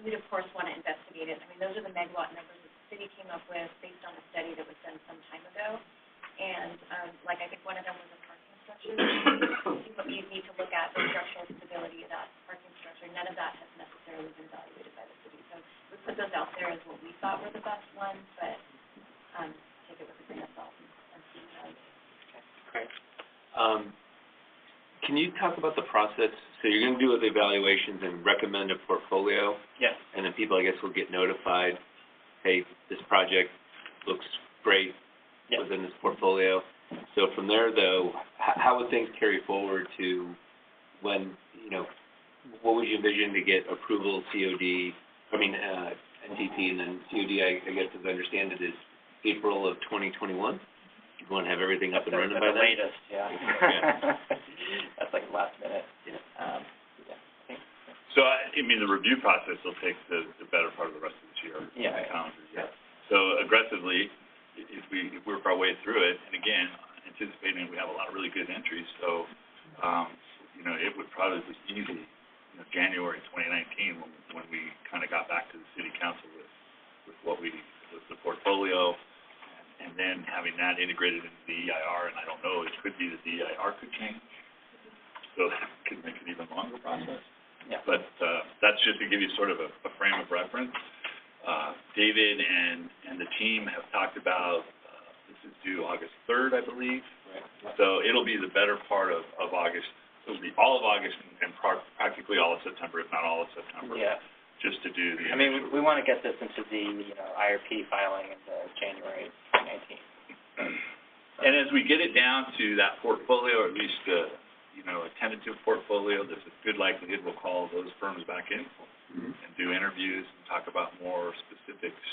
we'd of course want to investigate it. I mean, those are the megawatt numbers that the city came up with based on a study that was done some time ago. And, like, I think one of them was a parking structure. You need to look at the structural stability of that parking structure. None of that has necessarily been evaluated by the city. So we put those out there as what we thought were the best ones, but, take it with a grain of salt and see how it is. Great. Can you talk about the process? So you're going to do the evaluations and recommend a portfolio? Yes. And then people, I guess, will get notified, hey, this project looks great within this portfolio. So from there, though, how would things carry forward to when, you know, what would you envision to get approval, NTP, and then COD, I guess, as I understand it, is April of 2021? You want to have everything up and running by then? The latest, yeah. That's like last minute. So, I mean, the review process will take the better part of the rest of this year. Yeah. The calendar year. So aggressively, if we work our way through it, and again, anticipating we have a lot of really good entries, so, you know, it would probably be easy, you know, January 2019 when we kind of got back to the city council with the portfolio, and then having that integrated into the EIR, and I don't know, it could be that the EIR could change, so that could make it even longer process. Yeah. But that's just to give you sort of a frame of reference. David and the team have talked about, this is due August 3rd, I believe. Right. So it'll be the better part of August. It'll be all of August and practically all of September, if not all of September. Yeah. Just to do the... I mean, we want to get this into the, you know, IRP filing into January 2019. And as we get it down to that portfolio, or at least, you know, a tentative portfolio, there's a good likelihood we'll call those firms back in and do interviews and talk about more specifics,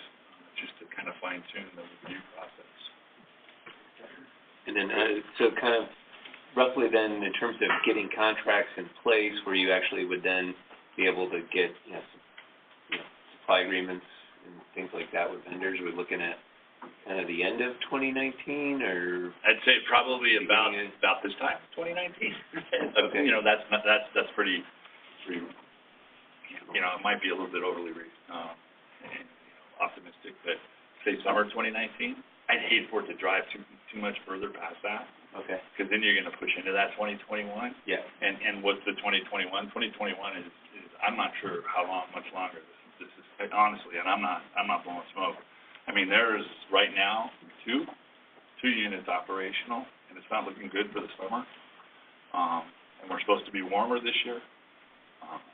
just to kind of fine-tune the review process. And then, so kind of roughly then, in terms of getting contracts in place where you actually would then be able to get, you know, supply agreements and things like that with vendors, we're looking at kind of the end of 2019, or? I'd say probably about this time, 2019. Okay. You know, that's pretty, you know, it might be a little bit overly optimistic, but say summer 2019. I'd hate for it to drive too much further past that. Okay. Because then you're going to push into that 2021. Yeah. And what's the 2021? 2021 is I'm not sure much longer this is, honestly, and I'm not blowing smoke. I mean, there's right now two units operational, and it's not looking good for the summer. And we're supposed to be warmer this year.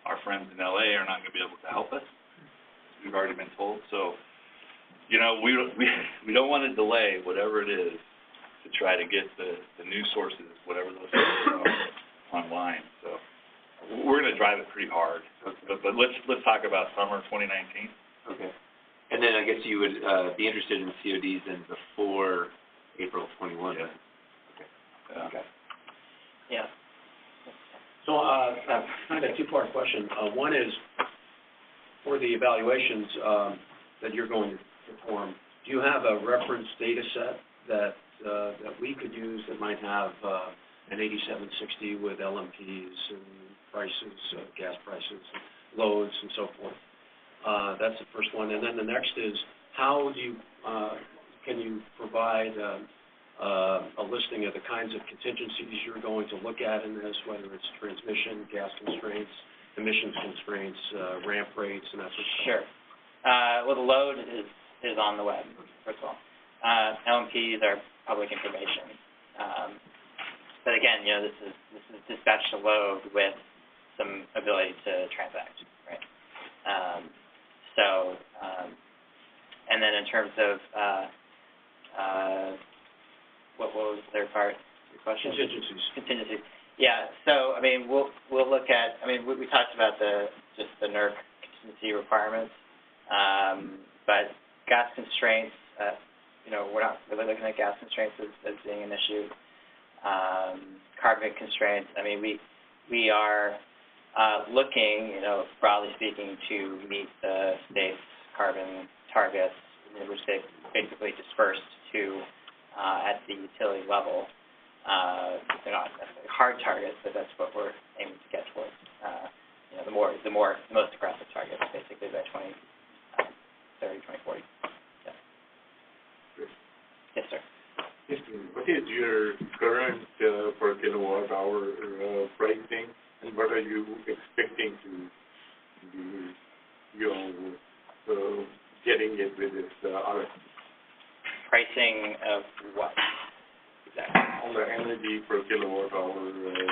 Our friends in LA are not going to be able to help us. We've already been told. So, you know, we don't want to delay whatever it is to try to get the new sources, whatever those sources are, online. So we're going to drive it pretty hard. But let's talk about summer 2019. Okay. And then I guess you would be interested in CODs then before April 21. Yeah. Okay. Okay. Yeah. So, kind of a two-part question. One is, for the evaluations that you're going to perform, do you have a reference data set that we could use that might have an 8760 with LMPs and prices, gas prices, loads, and so forth? That's the first one. And then the next is, how do you, can you provide a listing of the kinds of contingencies you're going to look at in this, whether it's transmission, gas constraints, emissions constraints, ramp rates, and that sort of stuff? Sure. Well, the load is on the web, first of all. LMPs are public information. But again, you know, this is dispatch to load with some ability to transact, right? And then in terms of what was the third part of your question? Contingencies. Contingencies. Yeah, so, I mean, we'll look at, I mean, we talked about just the NERC contingency requirements, but gas constraints, we're not really looking at gas constraints as being an issue. Carbon constraints, I mean, we are looking, broadly speaking, to meet the state's carbon targets, which they've basically dispersed to at the utility level. They're not necessarily hard targets, but that's what we're aiming to get towards. The most aggressive targets, basically by 2030, 2040. Yeah. Yes, sir. What is your current per kilowatt hour pricing, and what are you expecting to be, getting it with this RFP? Pricing of what? Exactly. On the energy per kilowatt hour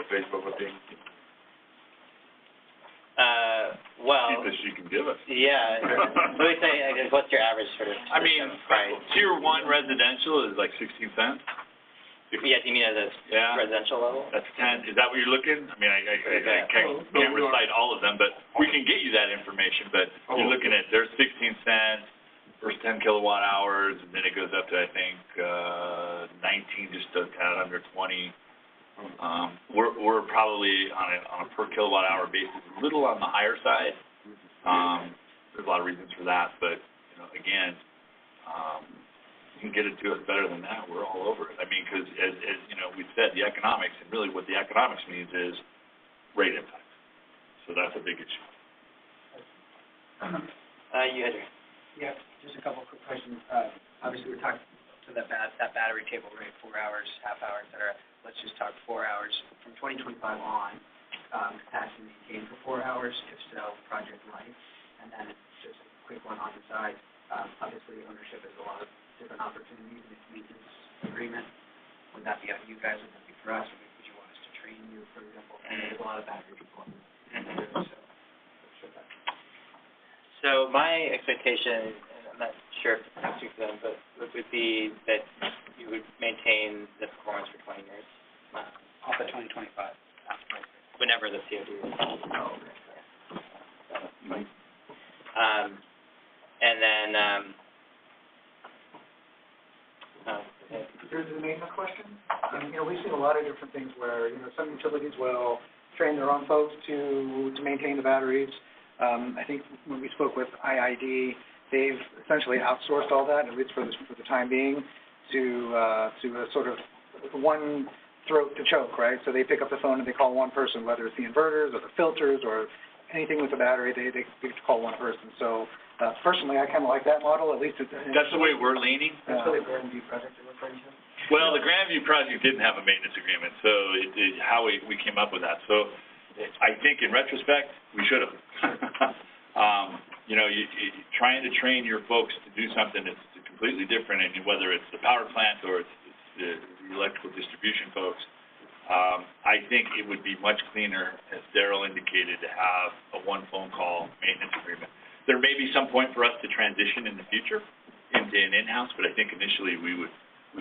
type of a thing. Well. Cheapest you can give us. Yeah. Let me say, what's your average sort of? I mean, price? tier 1 residential is like 16 cents. Yeah, you mean at the residential level? That's 10. Is that what you're looking? I mean, I can't recite all of them, but we can get you that information. But you're looking at, there's 16 cents, first 10 kilowatt hours, and then it goes up to, I think, 19, just a tad under 20. We're probably on a per kilowatt hour basis a little on the higher side. There's a lot of reasons for that, but again, you can get it to us better than that. We're all over it. I mean, because as we said, the economics, and really what the economics means is rate impact. So that's a big issue. You had Yeah, just a couple quick questions. Obviously, we're talking to that battery table rate, 4 hours, half hour, et cetera. Let's just talk 4 hours. From 2025 on, capacity maintained for 4 hours, if so, project life. And then just a quick one on the side. Obviously, ownership is a lot of different opportunities in its maintenance agreement. Would that be on you guys? Would that be for us? Would you want us to train you, for example? And there's a lot of battery deployment. So my expectation, and I'm not sure if it's next week then, but would be that you would maintain the performance for 20 years. Off of 2025. Whenever the COD is. Oh, okay. And then, There's a maintenance question. We've seen a lot of different things where, some utilities will train their own folks to maintain the batteries. I think when we spoke with IID, they've essentially outsourced all that, at least for the time being, to a sort of one throat to choke, right? So they pick up the phone and they call one person, whether it's the inverters or the filters or anything with the battery, they call one person. So personally, I kind of like that model, at least. That's the way we're leaning. That's really the Grandview project you're referring to? Well, the Grandview project didn't have a maintenance agreement, so how we came up with that. So I think in retrospect, we should have. Trying to train your folks to do something that's completely different, and whether it's the power plant or it's the electrical distribution folks, I think it would be much cleaner, as Darrell indicated, to have a one phone call maintenance agreement. There may be some point for us to transition in the future into an in-house, but I think initially we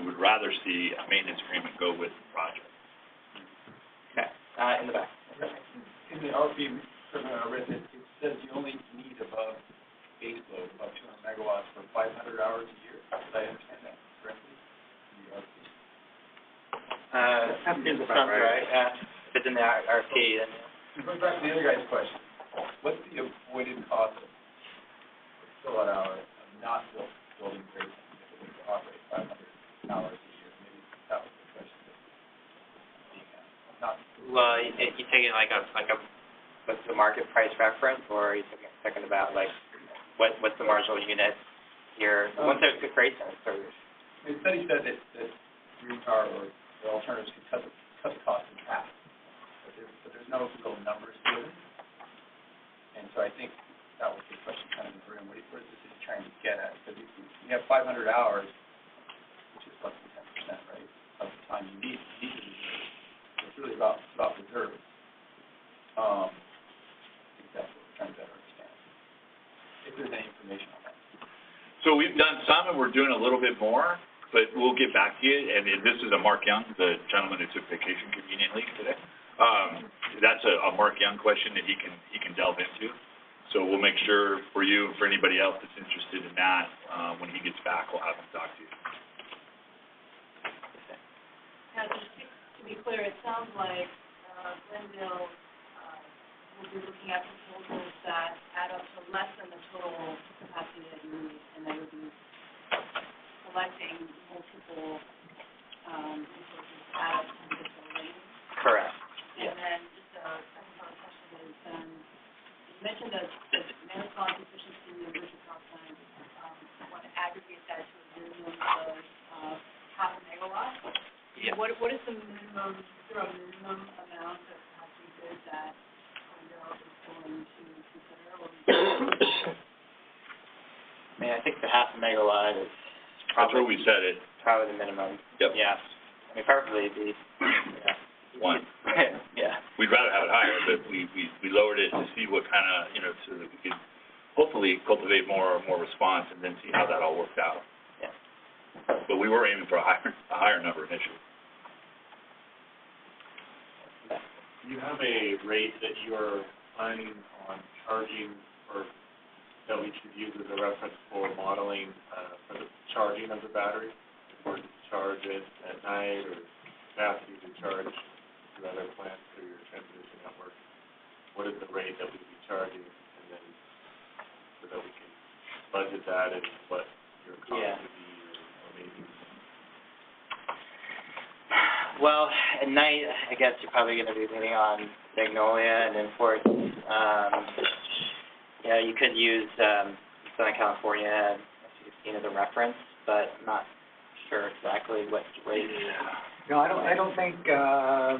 would rather see a maintenance agreement go with the project. Okay, in the back. In the RFP, it says you only need above base load, about 200 megawatts for 500 hours a year. Did I understand that correctly? Sounds right. If it's in the RFP, then. Going back to the other guy's question, what's the avoided cost of kilowatt hour of not building great if it was to operate 500 hours a year? Maybe that was the question. Well, you taking like a what's the market price reference, or are you talking about like what's the marginal unit here? What's a great sense? The study said that green power or the alternatives could cut the cost in half, but there's no real numbers given. And so I think that was the question kind of in the room. What is this trying to get at? Because you have 500 hours, which is less than 10%, right, of the time you need to reserve. So it's really about reserves. I think that's what we're trying to better understand. If there's any information on that. So we've done some, and we're doing a little bit more, but we'll get back to you. And this is Mark Young, the gentleman who took vacation conveniently today. That's a Mark Young question that he can delve into. So we'll make sure for you and for anybody else that's interested in that, when he gets back, we'll have him talk to you. Now, just to be clear, it sounds like Glendale will be looking at proposals that add up to less than the total capacity that you need, and that would be selecting multiple resources to add up to the facility. Correct. And then just a second part of the question is, you mentioned the Manasquan efficiency and Richard Crossland, want to aggregate that to a minimum of half a megawatt. Yeah. What is the minimum, is there a minimum amount of capacity grid that Glendale is going to consider? I mean, I think the half a megawatt is probably. That's where we set it. Probably the minimum. Yep. Yeah. I mean, preferably the, yeah. One. Yeah. We'd rather have it higher, but we lowered it to see what kind of, so that we could hopefully cultivate more response and then see how that all worked out. Yeah. But we were aiming for a higher number initially. Do you have a rate that you're planning on charging, or that we should use as a reference for modeling for the charging of the battery? Or to charge it at night, or capacity to charge your other plants through your transmission network? What is the rate that we'd be charging, and then so that we can budget that and what your cost would be, or maybe? Well, at night, I guess you're probably going to be leaning on Magnolia and imports. You could use Southern California, as a reference, but I'm not sure exactly what rate. No, I don't think, I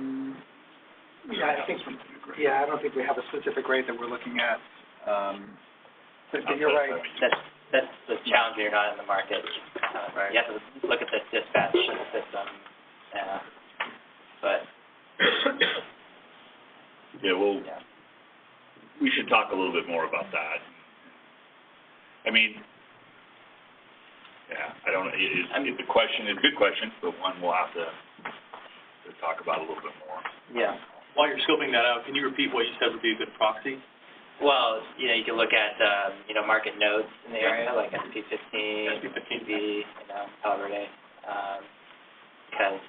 don't think we have a specific rate that we're looking at. But you're right. That's the challenge when you're not in the market. Right. You have to look at the dispatch system. But we should talk a little bit more about that. I mean, I don't know. The question is a good question, but one we'll have to talk about a little bit more. Yeah. While you're scoping that out, can you repeat what you said would be a good proxy? Well, you can look at, market nodes in the area, like SP15, SPV, Palo Verde, because,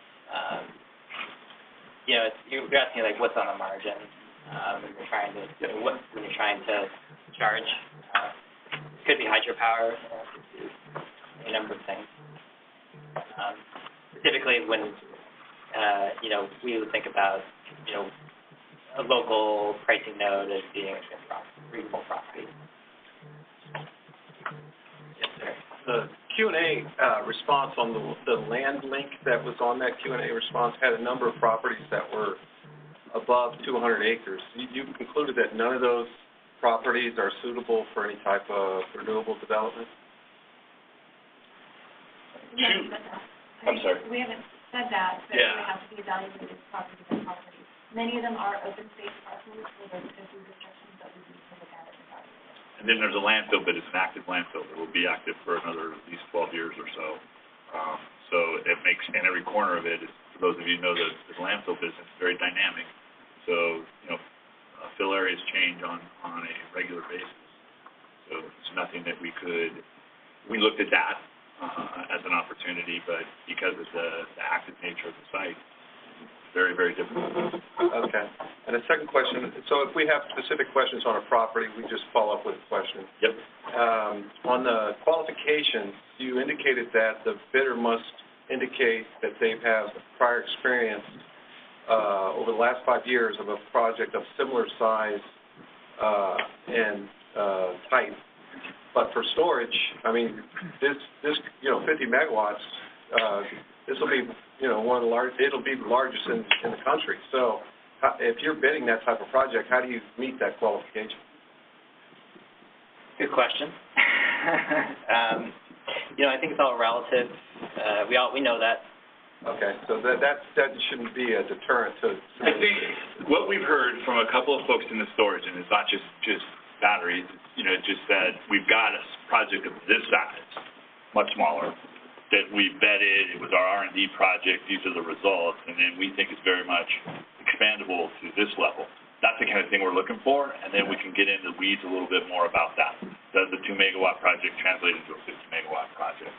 you're asking, like, what's on the margin, when you're trying to charge. It could be hydropower, a number of things. Typically when, we would think about, a local pricing node as being a reasonable property. Yes, sir. The Q&A response on the land link that was on that Q&A response had a number of properties that were above 200 acres. You concluded that none of those properties are suitable for any type of renewable development? I'm sorry. We haven't said that, but Yeah. they have to be evaluated property by property. Many of them are open space parcels where there's different restrictions that we need to look at and evaluate. And then there's a landfill, but it's an active landfill that will be active for another at least 12 years or so. So it makes, and every corner of it is, for those of you who know the landfill business, very dynamic. So, fill areas change on a regular basis. So it's nothing that we looked at that as an opportunity, but because of the active nature of the site, very, very difficult. Okay. And the second question, so if we have specific questions on a property, we just follow up with a question. Yep. On the qualifications, you indicated that the bidder must indicate that they've had prior experience over the last 5 years of a project of similar size and type. But for storage, I mean, this 50 megawatts, this will be, one of the largest, it'll be the largest in the country. So if you're bidding that type of project, how do you meet that qualification? Good question. I think it's all relative. We know that. Okay, so that shouldn't be a deterrent to. I think what we've heard from a couple of folks in the storage, and it's not just batteries, just that we've got a project of this size, much smaller, that we vetted. It was our R&D project. These are the results, and then we think it's very much expandable to this level. That's the kind of thing we're looking for, and then we can get into the weeds a little bit more about that. Does the 2 megawatt project translate into a 50 megawatt project?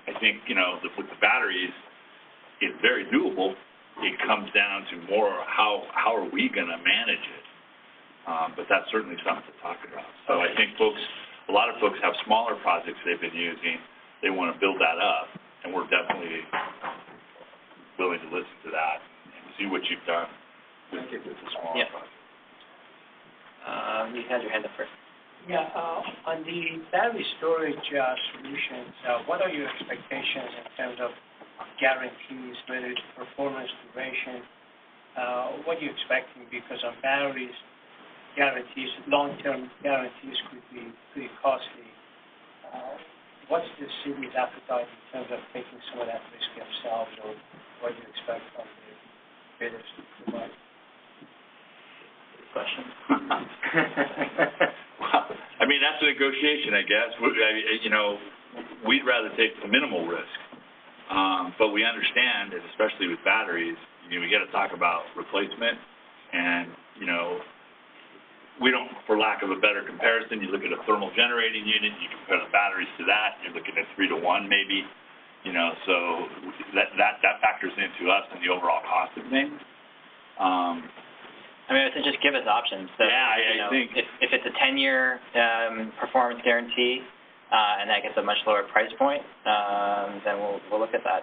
I think, with the batteries, it's very doable. It comes down to more how are we going to manage it? But that's certainly something to talk about. So I think a lot of folks have smaller projects they've been using. They want to build that up, and we're definitely willing to listen to that and see what you've done with the smaller projects. You had your hand up first. Yeah, on the battery storage solutions, what are your expectations in terms of guarantees, whether it's performance, duration? What are you expecting? Because on batteries, guarantees, long-term guarantees could be pretty costly. What's the city's appetite in terms of taking some of that risk themselves, or what do you expect from the bidders to provide? Question. Well, that's a negotiation, I guess. We'd rather take the minimal risk, but we understand that, especially with batteries, we got to talk about replacement, and we don't, for lack of a better comparison, you look at a thermal generating unit, you compare the batteries to that, you're looking at 3 to 1 maybe, so that factors into us and the overall cost of things. To just give us options. So, I think if it's a 10-year performance guarantee, and that gets a much lower price point, then we'll look at that.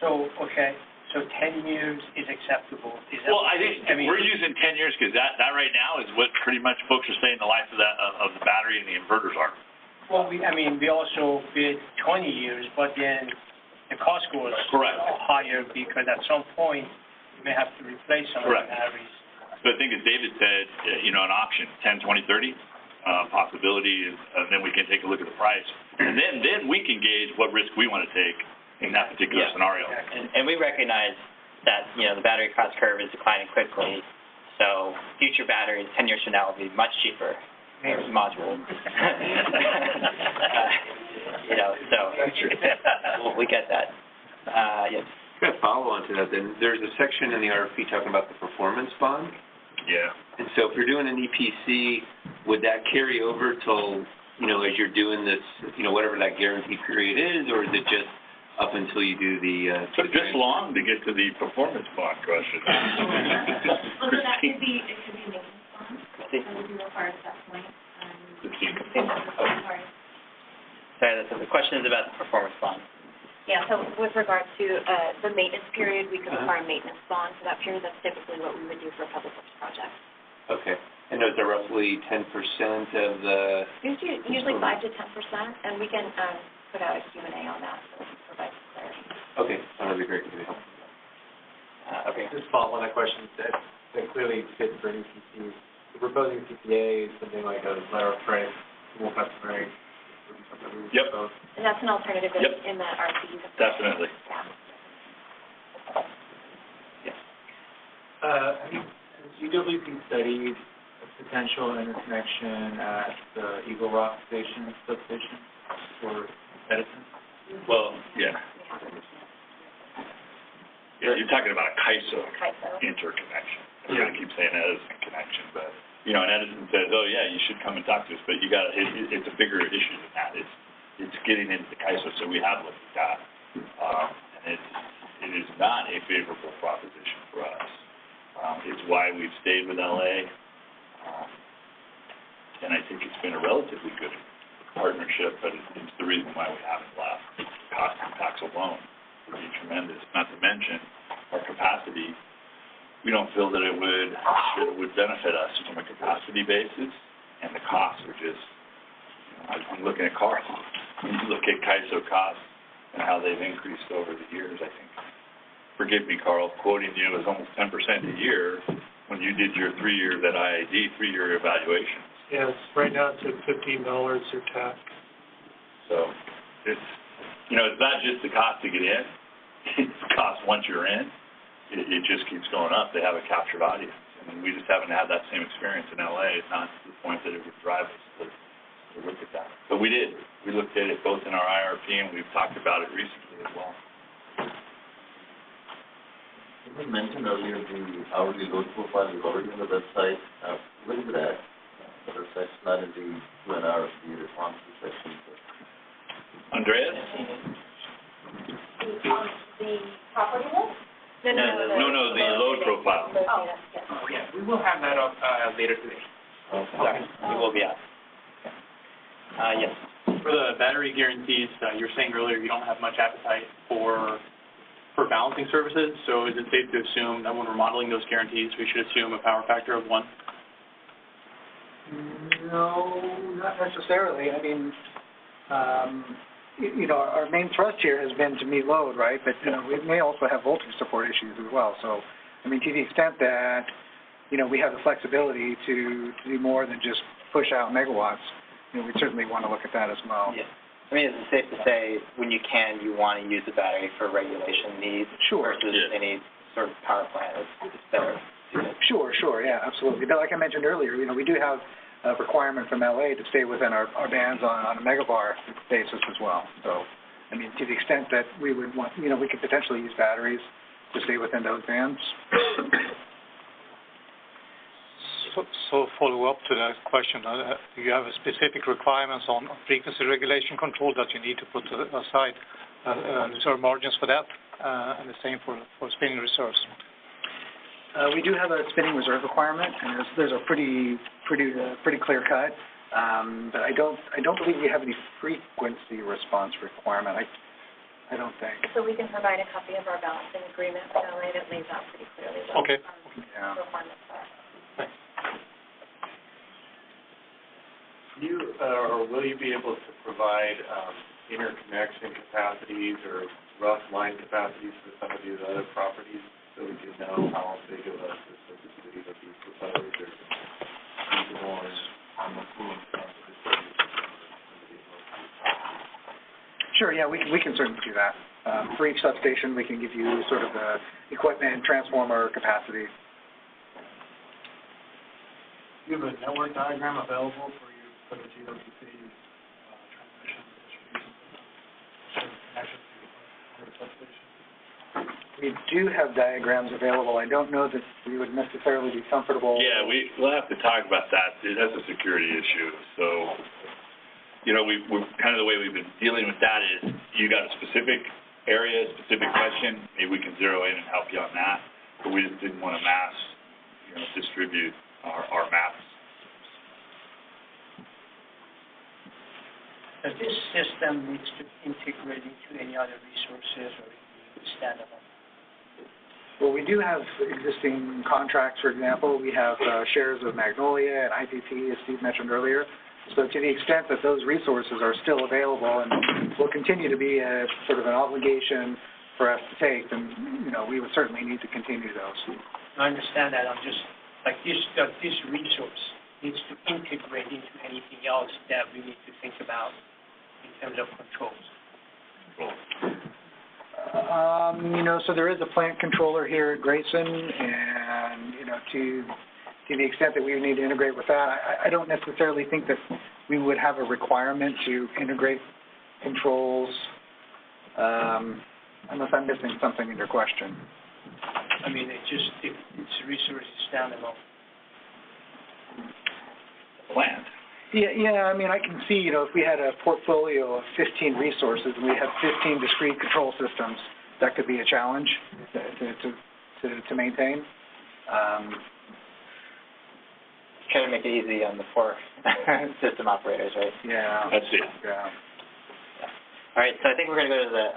So 10 years is acceptable. I think we're using 10 years because that right now is what pretty much folks are saying the life of the battery and the inverters are. Well, we also bid 20 years, but then the cost goes higher because at some point you may have to replace some of the batteries. So I think, as David said, an option, 10, 20, 30 possibility, and then we can take a look at the price. And then we can gauge what risk we want to take in that particular scenario. And we recognize that, the battery cost curve is declining quickly, so future batteries 10 years from now will be much cheaper per module. So we get that. Yes. Kind of follow on to that then. There's a section in the RFP talking about the performance bond. Yeah. And so if you're doing an EPC, would that carry over till, as you're doing this, whatever that guarantee period is, or is it just up until you do the... Took this long to get to the performance bond question. Although it could be maintenance bond, that would be required at that point. Sorry, the question is about the performance bond. Yeah, so with regard to the maintenance period, we could require a maintenance bond for that period. That's typically what we would do for public works projects. Okay. And is there roughly 10% of the... Usually 5 to 10%, and we can put out a Q&A on that so we can provide some clarity. Okay, that would be great. Okay. Just follow on that question. That clearly fits for an EPC. If we're proposing PPA, something like a letter of credit, more customary. Yep. And that's an alternative in that RFP. Definitely. Has UWP studied potential interconnection at the Eagle Rock Station substation for Edison? Well, yeah. Yeah, you're talking about a CAISO interconnection. I'm going to keep saying Edison connection, but, and Edison says, oh, yeah, you should come and talk to us, but it's a bigger issue than that. It's getting into the CAISO, so we have looked at that. And it is not a favorable proposition for us. It's why we've stayed with LA. And I think it's been a relatively good partnership, but it's the reason why we haven't left. The cost impacts alone would be tremendous. Not to mention our capacity. We don't feel that it would benefit us from a capacity basis, and the costs are just. I'm looking at Carl. When you look at CAISO costs and how they've increased over the years, I think. Forgive me, Carl, quoting you is almost 10% a year when you did your 3-year evaluation. Yes, right now it's at $15 or tax. So it's not just the cost to get in. It's the cost once you're in. It just keeps going up. They have a captured audience. And we just haven't had that same experience in LA. It's not to the point that it would drive us to look at that. But we did. We looked at it both in our IRP and we've talked about it recently as well. You mentioned earlier the hourly load profile is already on the website. Where is it at? The website's not in the RFP responsive section. Andreas? The property list? No, the load profile. Oh, yes. Yeah, we will have that up, later today. Sorry, it will be up. Yes. For the battery guarantees, you were saying earlier you don't have much appetite for balancing services, so is it safe to assume that when we're modeling those guarantees, we should assume a power factor of 1? No, not necessarily. I mean, you know, our main thrust here has been to meet load, right? But, you know, we may also have voltage support issues as well. So, I mean, to the extent that, you know, we have the flexibility to do more than just push out megawatts, you know, we certainly want to look at that as well. Yeah. I mean, it's safe to say when you can, you want to use the battery for regulation needs versus any sort of power plant. It's better. Sure, yeah, absolutely. But like I mentioned earlier, you know, we do have a requirement from LA to stay within our bands on a megabar basis as well. So, I mean, to the extent that we would want, you know, we could potentially use batteries to stay within those bands. So follow up to that question, do you have specific requirements on frequency regulation control that you need to put aside, reserve margins for that, and the same for spinning reserves? We do have a spinning reserve requirement, and there's a pretty clear cut. But I don't believe we have any frequency response requirement. I don't think. So we can provide a copy of our balancing agreement with LA that lays out pretty clearly what requirements are. Or will you be able to provide interconnection capacities or rough line capacities for some of these other properties so we can know how big of a system would either be proposed or feasible, or I'm assuming Sure, yeah, we can certainly do that. For each substation, we can give you sort of the equipment, transformer capacity. Do you have a network diagram available for the GWP transmission distribution connection to the substation? We do have diagrams available. I don't know that we would necessarily be comfortable. Yeah, we'll have to talk about that. That's a security issue. So, you know, we're kind of the way we've been dealing with that is you got a specific area, specific question, maybe we can zero in and help you on that. But we just didn't want to mass, you know, distribute our maps. Does this system needs to integrate into any other resources or standalone? Well, we do have existing contracts, for example. We have shares of Magnolia and IPP, as Steve mentioned earlier. So to the extent that those resources are still available and will continue to be a sort of an obligation for us to take, then, you know, we would certainly need to continue those. I understand that. I'm just, like, this resource needs to integrate into anything else that we need to think about in terms of controls. You know, so there is a plant controller here at Grayson, and, you know, to the extent that we would need to integrate with that, I don't necessarily think that we would have a requirement to integrate controls, unless I'm missing something in your question. I mean, it's resources standalone. Plant. Yeah, I mean, I can see, you know, if we had a portfolio of 15 resources and we have 15 discrete control systems, that could be a challenge to maintain. Try to make it easy on the 4 system operators, right? Yeah. That's it. Yeah. All right, so I think we're going to go to the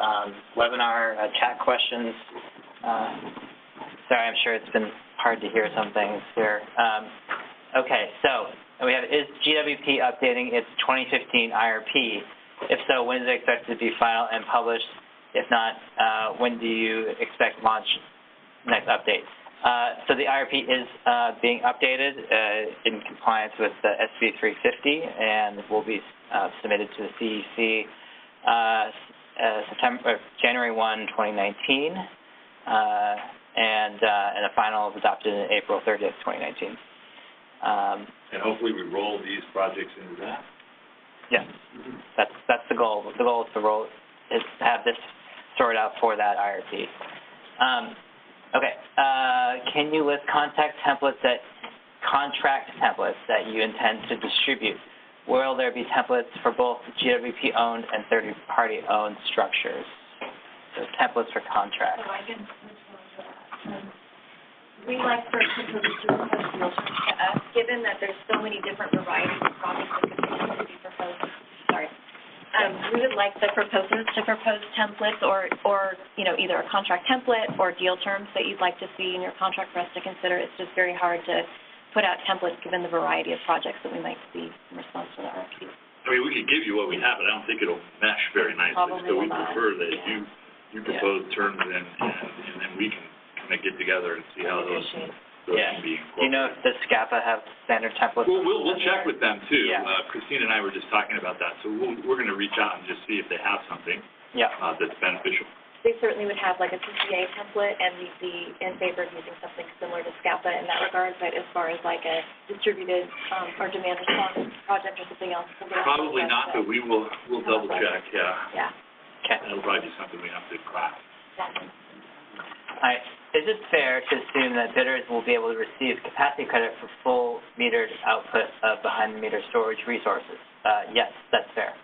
webinar chat questions. Sorry, I'm sure it's been hard to hear some things here. Okay, so we have, is GWP updating its 2015 IRP? If so, when is it expected to be final and published? If not, when do you expect launch next update? So the IRP is being updated in compliance with the SB 350 and will be submitted to the CEC January 1, 2019, and a final is adopted in April 30th, 2019. And hopefully we roll these projects into that. Yeah, that's the goal. The goal is to have this sorted out for that IRP. Okay, can you list contract templates that you intend to distribute? Will there be templates for both GWP-owned and third-party owned structures? So templates for contracts. So I can, we like for proposals to propose deal terms to us, given that there's so many different varieties of projects that could potentially be proposed. Sorry. We would like the proposers to propose templates or either a contract template or deal terms that you'd like to see in your contract for us to consider. It's just very hard to put out templates given the variety of projects that we might see in response to the RFP. I mean, we could give you what we have, but I don't think it'll mesh very nicely. Probably So we not. prefer that you propose terms and then we can kind of get together and see how those can be incorporated. Do you know if the SCAPA have standard templates? Well, we'll check with them too. Yeah. Christine and I were just talking about that. So we're going to reach out and just see if they have something that's beneficial. They certainly would have like a TCA template, and we'd be in favor of using something similar to SCAPA in that regard, but as far as like a distributed or demand response project or something else. Probably not, but we'll double check, Yeah. Okay. That'll probably be something we have to craft. Exactly. All right. Is it fair to assume that bidders will be able to receive capacity credit for full metered output of behind-the-meter storage resources? Yes, that's fair.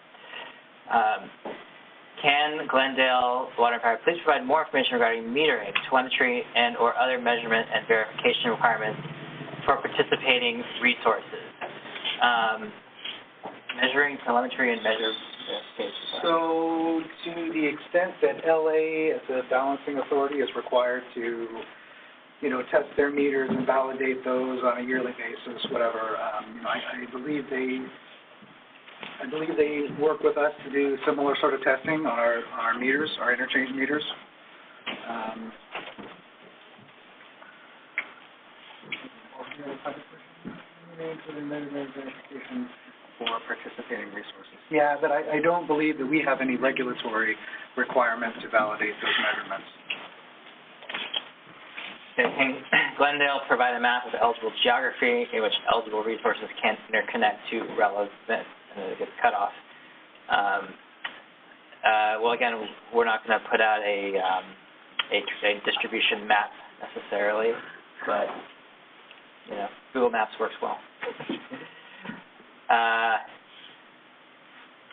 Can Glendale Water and Power please provide more information regarding metering, telemetry, and or other measurement and verification requirements for participating resources? Measuring, telemetry, and measure verification. So to the extent that LA as a balancing authority is required to, test their meters and validate those on a yearly basis, whatever, I believe they work with us to do similar sort of testing on our meters, our interchange meters. For participating resources. Yeah, but I don't believe that we have any regulatory requirements to validate those measurements. Can Glendale provide a map of eligible geography in which eligible resources can interconnect to relevant, and it gets cut off? Well, again, we're not going to put out a distribution map necessarily, but Google Maps works well.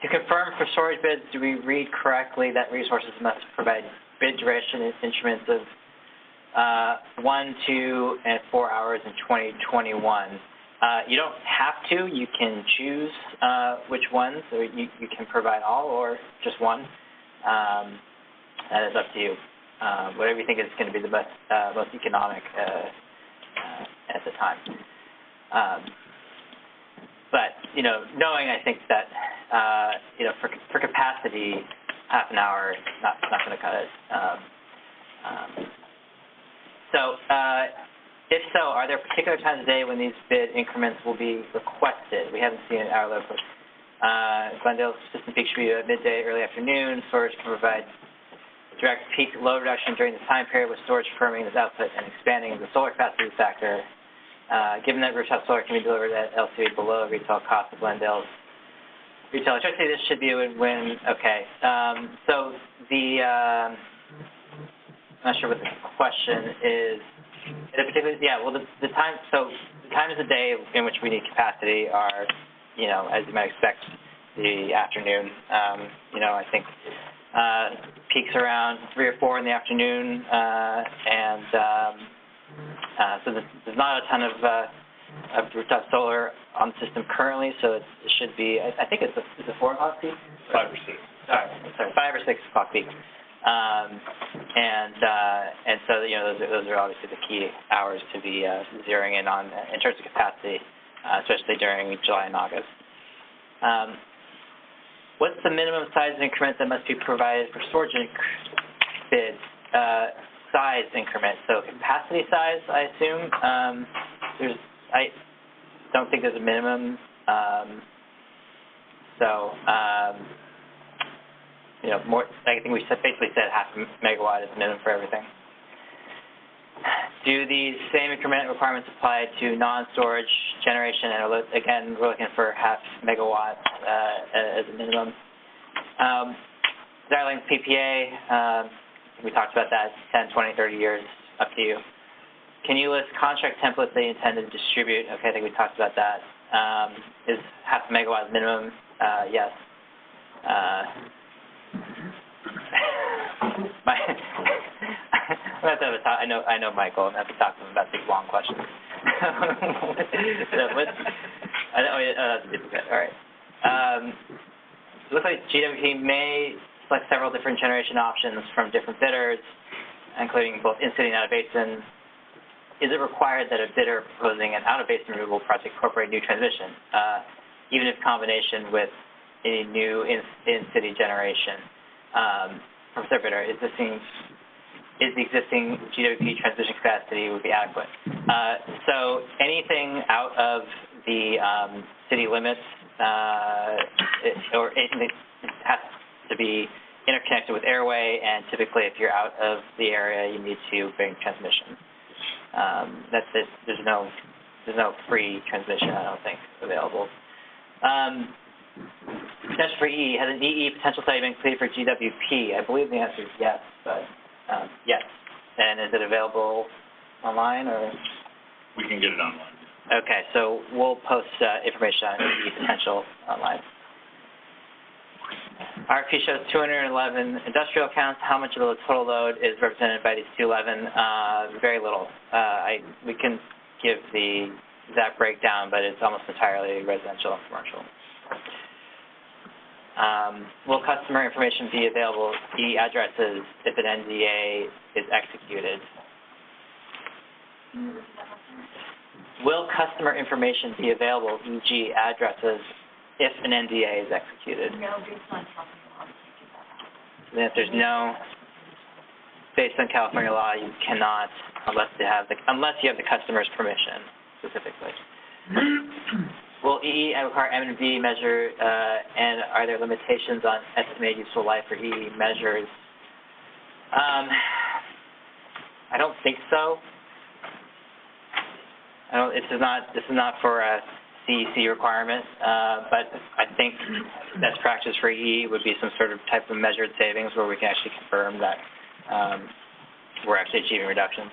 To confirm for storage bids, do we read correctly that resources must provide bid duration instruments of 1, 2, and 4 hours in 2021? You don't have to. You can choose which ones, or you can provide all or just one. That is up to you. Whatever you think is going to be the best, most economic at the time. But, knowing, I think that, for capacity, half an hour is not going to cut it. If so, are there particular times of day when these bid increments will be requested? We haven't seen an hour load. Glendale system peak should be at midday, early afternoon. Storage can provide direct peak load reduction during this time period, with storage firming its output and expanding the solar capacity factor. Given that rooftop solar can be delivered at LCA below retail cost of Glendale's retail electricity, this should be a win-win. Okay. I'm not sure what the question is. The times of day in which we need capacity are, as you might expect, the afternoon. I think peaks around 3 or 4 in the afternoon, so there's not a ton of rooftop solar on the system currently, so it should be, I think it's a 4 o'clock peak? 5 or 6. Sorry, 5 or 6 o'clock peak. And so, those are obviously the key hours to be zeroing in on in terms of capacity, especially during July and August. What's the minimum size increment that must be provided for storage bids? Size increment, so capacity size, I assume. I don't think there's a minimum. More. I think we basically said half a megawatt is minimum for everything. Do these same increment requirements apply to non-storage generation? And again, we're looking for half megawatt as a minimum. Darling PPA. We talked about that, 10, 20, 30 years up to you. Can you list contract templates they intend to distribute? Okay, I think we talked about that. Is half a megawatt minimum? Yes. I'm gonna have to have a talk. I know Michael. I'm gonna have to talk to him about these long questions. So that's a duplicate. All right. It looks like GWP may select several different generation options from different bidders, including both in-city and out-of-basin. Is it required that a bidder proposing an out-of-basin renewable project incorporate new transmission, even if combination with any new in-city generation from their bidder? Is the existing GWP transmission capacity would be adequate? So anything out of the city limits or anything that has to be interconnected with airway, and typically if you're out of the area, you need to bring transmission. There's no free transmission, I don't think, available. Potential for EE. Has an EE potential study been completed for GWP? I believe the answer is yes, but yes. And is it available online or? We can get it online. Okay, so we'll post information on EE potential online. RFP shows 211 industrial accounts. How much of the total load is represented by these 211? Very little. We can give the exact breakdown, but it's almost entirely residential and commercial. Will customer information be available, e addresses, if an NDA is executed? Will customer information be available, e.g. addresses, if an NDA is executed? No, based on California law, you can't do that. Then if there's no, based on California law, you cannot, unless you have the customer's permission, specifically. Will EE require M&B measure, and are there limitations on estimated useful life for EE measures? I don't think so. This is not for a CEC requirement, but I think best practice for EE would be some sort of type of measured savings where we can actually confirm that we're actually achieving reductions.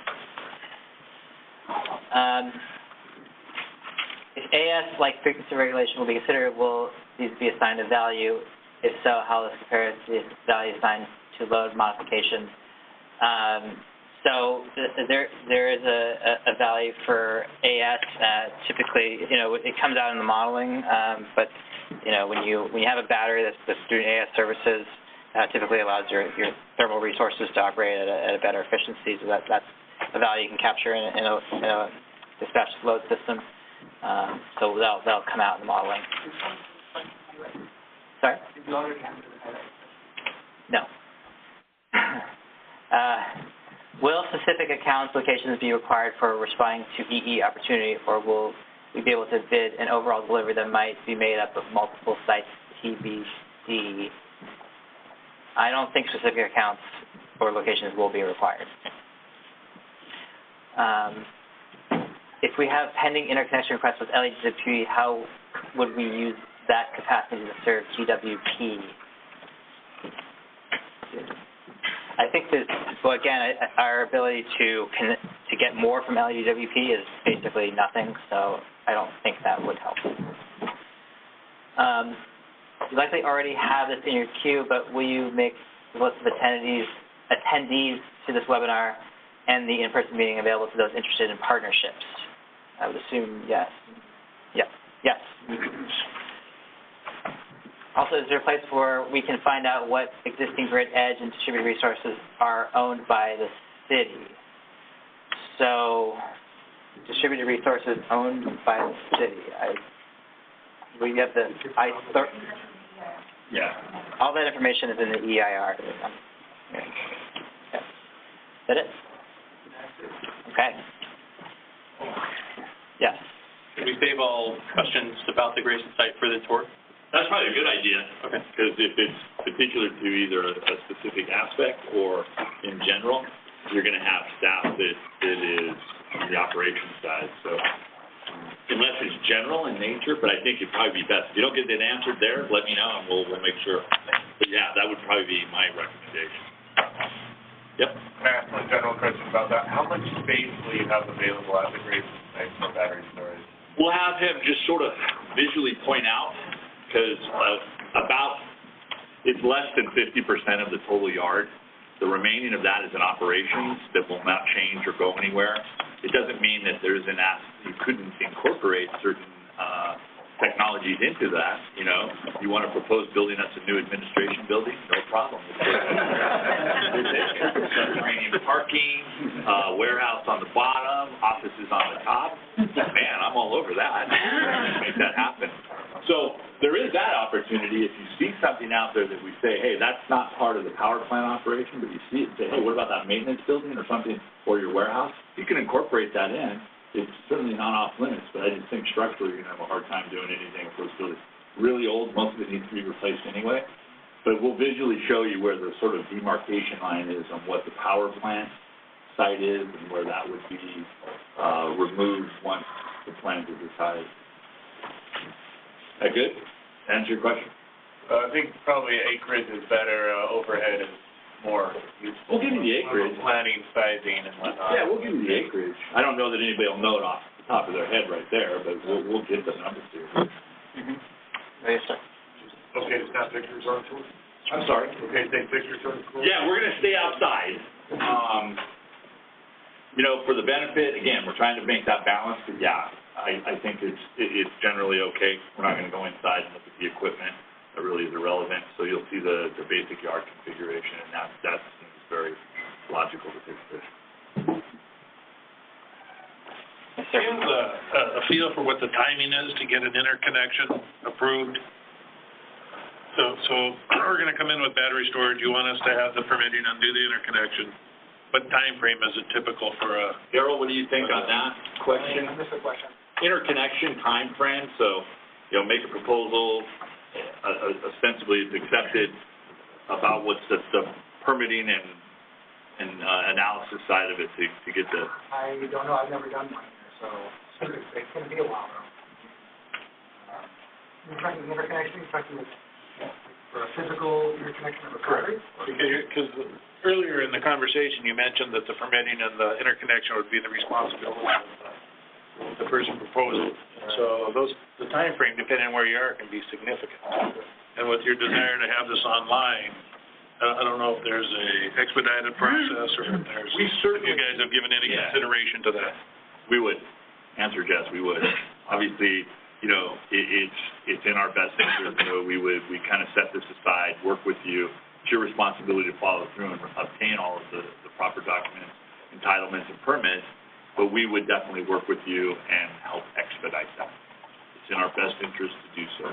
If AS, like frequency regulation, will be considered, will these be assigned a value? If so, how this compares to the value assigned to load modifications? So there is a value for AS. Typically, it comes out in the modeling, but when you have a battery that's doing AS services, typically allows your thermal resources to operate at a better efficiency. So that's a value you can capture in a dispatched load system. So that'll come out in the modeling. Sorry? No. Will specific accounts locations be required for responding to EE opportunity, or will we be able to bid an overall delivery that might be made up of multiple sites TBC? I don't think specific accounts or locations will be required. If we have pending interconnection requests with LHWP, how would we use that capacity to serve GWP? I think that, well, again, our ability to get more from LHWP is basically nothing, so I don't think that would help. You likely already have this in your queue, but will you make the list of attendees to this webinar and the in-person meeting available to those interested in partnerships? I would assume yes. Yes. Yes. Also, is there a place where we can find out what existing grid edge and distributed resources are owned by the city? So, distributed resources owned by the city. We have the yeah. All that information is in the EIR. Yeah. Is that it? Okay. Yes. Can we save all questions about the Grayson site for the tour? That's probably a good idea. Okay. Because if it's particular to either a specific aspect or in general, you're going to have staff that is on the operations side. So unless it's general in nature, but I think it'd probably be best. If you don't get that answered there, let me know and we'll make sure. But yeah, that would probably be my recommendation. Yep. Can I ask one general question about that? How much space will you have available at the Grayson site for battery storage? We'll have him just sort of visually point out, because it's less than 50% of the total yard. The remaining of that is in operations that will not change or go anywhere. It doesn't mean that you couldn't incorporate certain technologies into that. You know, you want to propose building us a new administration building? No problem. Subterranean parking, warehouse on the bottom, offices on the top. Man, I'm all over that. Make that happen. So there is that opportunity. If you see something out there that we say, hey, that's not part of the power plant operation, but you see it and say, hey, what about that maintenance building or something, or your warehouse? You can incorporate that in. It's certainly not off limits, but I just think structurally you're going to have a hard time doing anything if those buildings really old. Most of it needs to be replaced anyway. But we'll visually show you where the sort of demarcation line is on what the power plant site is and where that would be removed once the plant is decided. That good? Answer your question? I think probably acreage is better. Overhead is more useful. We'll give you the acreage. Planning, sizing, and whatnot. Yeah, we'll give you the acreage. I don't know that anybody will know it off the top of their head right there, but we'll give the numbers to you. Yes, sir. Okay to snap pictures on tour? I'm sorry? Okay to take pictures on tour? Yeah, we're going to stay outside. You know, for the benefit, again, we're trying to make that balance, but yeah, I think it's generally okay. We're not going to go inside and look at the equipment. That really is irrelevant. So you'll see the basic yard configuration, and that seems very logical to take place. Do you have a feel for what the timing is to get an interconnection approved? So we're going to come in with battery storage. You want us to have the permitting and do the interconnection. What time frame is it typical for a... Darrell, what do you think on that question? I missed the question. Interconnection time frame. So, you know, make a proposal. Ostensibly it's accepted about what's the permitting and analysis side of it to get the... I don't know. I've never done one here, so it's going to be a while though. You're talking interconnection, you're talking for a physical interconnection of a battery? Because earlier in the conversation you mentioned that the permitting and the interconnection would be the responsibility of the person proposing. So the time frame, depending on where you are, can be significant. And with your desire to have this online, I don't know if there's a expedited process or if there's, if you guys have given any consideration to that. We would. Answer, Jess, we would. Obviously, you know, it's in our best interest. So we kind of set this aside, work with you. It's your responsibility to follow through and obtain all of the proper documents, entitlements, and permits. But we would definitely work with you and help expedite that. It's in our best interest to do so.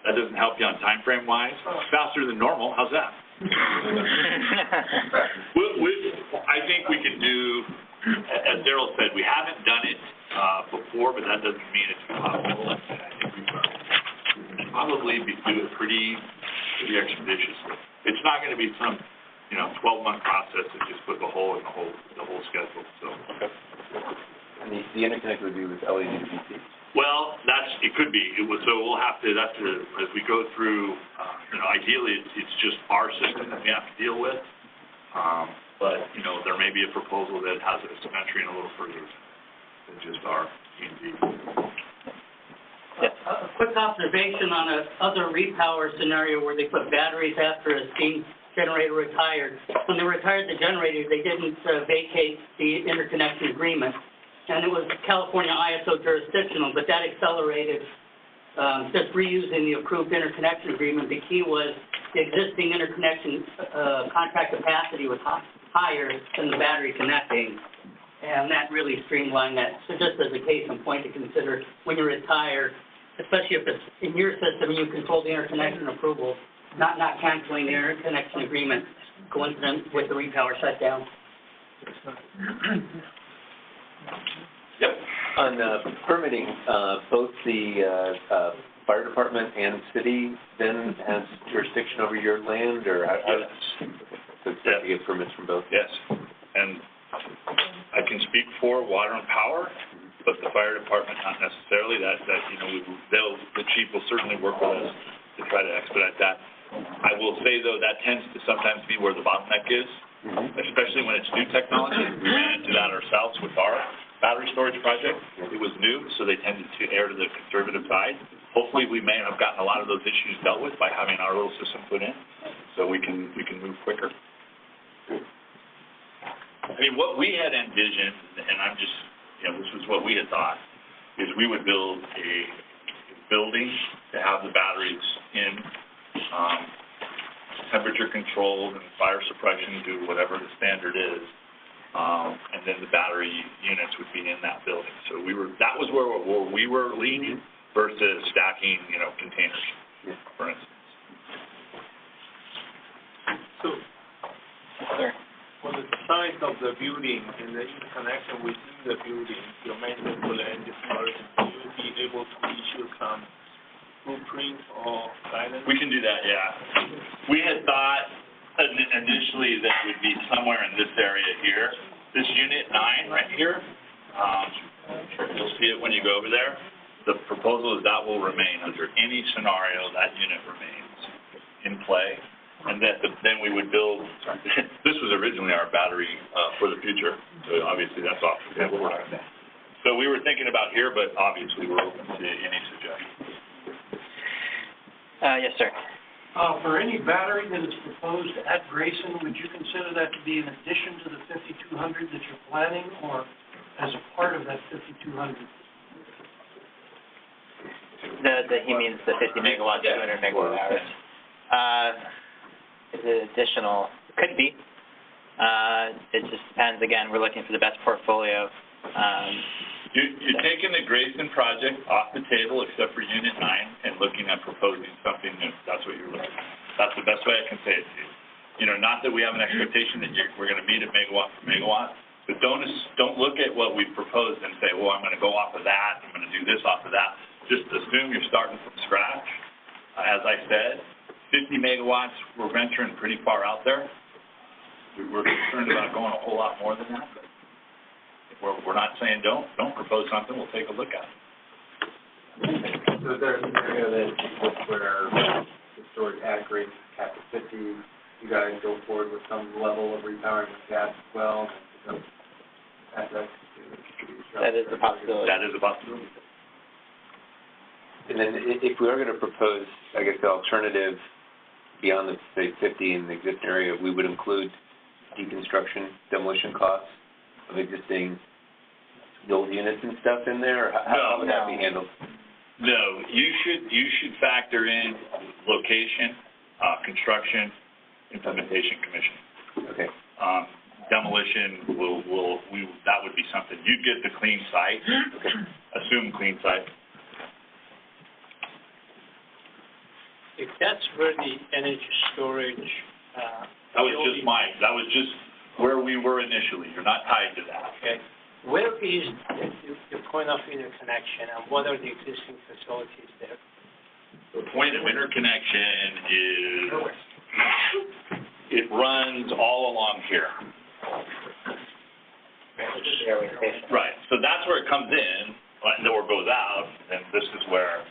That doesn't help you on time frame wise. It's faster than normal. How's that? I think we can do, as Darrell said, we haven't done it before, but that doesn't mean it's impossible. I think we can probably do it pretty expeditiously. It's not going to be some 12-month process to just put the hole in the whole schedule. So. Okay. And the interconnect would be with LED to BT? Well, it could be. So we'll have to, as we go through, ideally it's just our system that we have to deal with. But, there may be a proposal that has a symmetry and a little further than just our T&D. A quick observation on another repower scenario where they put batteries after a steam generator retired. When they retired the generator, they didn't vacate the interconnection agreement. And it was California ISO jurisdictional, but that accelerated just reusing the approved interconnection agreement. The key was the existing interconnection contract capacity was higher than the battery connecting, and that really streamlined that. So just as a case in point to consider when you retire, especially if it's in your system, you control the interconnection approval, not canceling the interconnection agreement coincident with the repower shutdown. Yep. On permitting, both the fire department and city then has jurisdiction over your land, or how yes. So it's to get permits from both? Yes. And I can speak for water and power, but the fire department not necessarily. The chief will certainly work with us to try to expedite that. I will say, though, that tends to sometimes be where the bottleneck is. especially when it's new technology. We ran into that ourselves with our battery storage project. It was new, so they tended to err to the conservative side. Hopefully, we may have gotten a lot of those issues dealt with by having our little system put in, so we can move quicker. I mean, what we had envisioned, and I'm just, this was what we had thought, is we would build a building to have the batteries in, temperature controlled and fire suppression, do whatever the standard is. And then the battery units would be in that building. So that was where we were leaning versus stacking, containers, for instance. So, for the size of the building and the interconnection within the building, your maintenance will end first, will you be able to issue some blueprint or guidance? We can do that, yeah. We had thought initially that would be somewhere in this area here. This unit 9 right here, you'll see it when you go over there. The proposal is that will remain under any scenario that unit remains in play. And that then we would build, this was originally our battery for the future, so obviously that's off the table. So we were thinking about here, but obviously we're open to any suggestions. Yes, sir. For any battery that is proposed at Grayson, would you consider that to be in addition to the 5200 that you're planning, or as a part of that 5200? He means the 50 megawatt, 200 megawatt hours. Is it additional? It could be. It just depends. Again, we're looking for the best portfolio. You're taking the Grayson project off the table except for Unit 9 and looking at proposing something new. That's what you're looking at. That's the best way I can say it to you. Not that we have an expectation that we're going to meet it megawatt for megawatt, but don't look at what we've proposed and say, well, I'm going to go off of that, I'm going to do this off of that. Just assume you're starting from scratch. As I said, 50 megawatts, we're venturing pretty far out there. We're concerned about going a whole lot more than that, but we're not saying don't propose something, we'll take a look at it. So is there a scenario where the storage at Grace capped at 50, you guys go forward with some level of repowering with gas as well? That is a possibility. That is a possibility. And then if we are going to propose, I guess, the alternative beyond the, say, 50 in the existing area, we would include deconstruction, demolition costs of existing old units and stuff in there? Or how would that be handled? No, you should factor in location, construction, implementation commission. Okay. Demolition that would be something. You'd get the clean site. Okay. Assume clean site. If that's where the energy storage, that was just where we were initially. You're not tied to that. Okay. Where is the point of interconnection, and what are the existing facilities there? The point of interconnection is it runs all along here. Right. So that's where it comes in, or goes out, and this is where.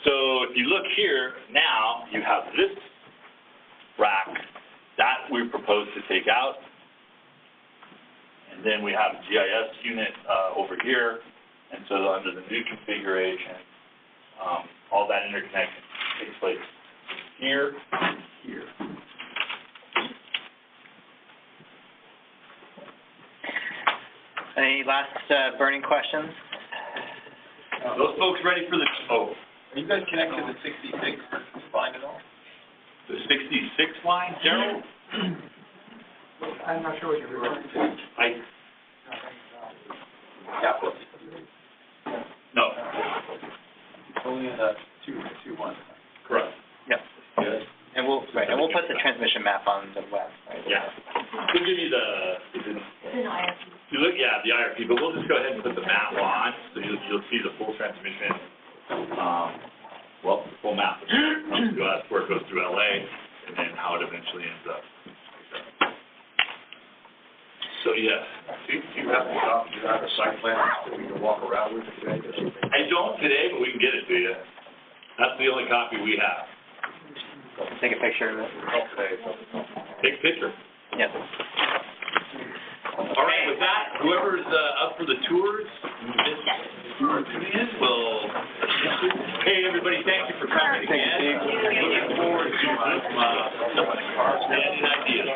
So if you look here, now you have this rack that we propose to take out. And then we have a GIS unit over here. And so under the new configuration, all that interconnection takes place here, here. Any last burning questions? Those folks ready for the, are you guys connected to the 66 line at all? The 66 line, Gerald? I'm not sure what you're referring to. No. Only in the 221. Correct. Yep. Good. And we'll put the transmission map on the web. Right? Yeah. We'll give you the IRP, but we'll just go ahead and put the map on, so you'll see the full transmission, the full map. Comes to us, where it goes through LA, and then how it eventually ends up. So, yes. Do you have a site plan that we can walk around with today? I don't today, but we can get it to you. That's the only copy we have. Take a picture of it. Take a picture. Yes. All right, with that, whoever's up for the tours, will, hey, everybody, thank you for coming again. Looking forward to some outstanding ideas.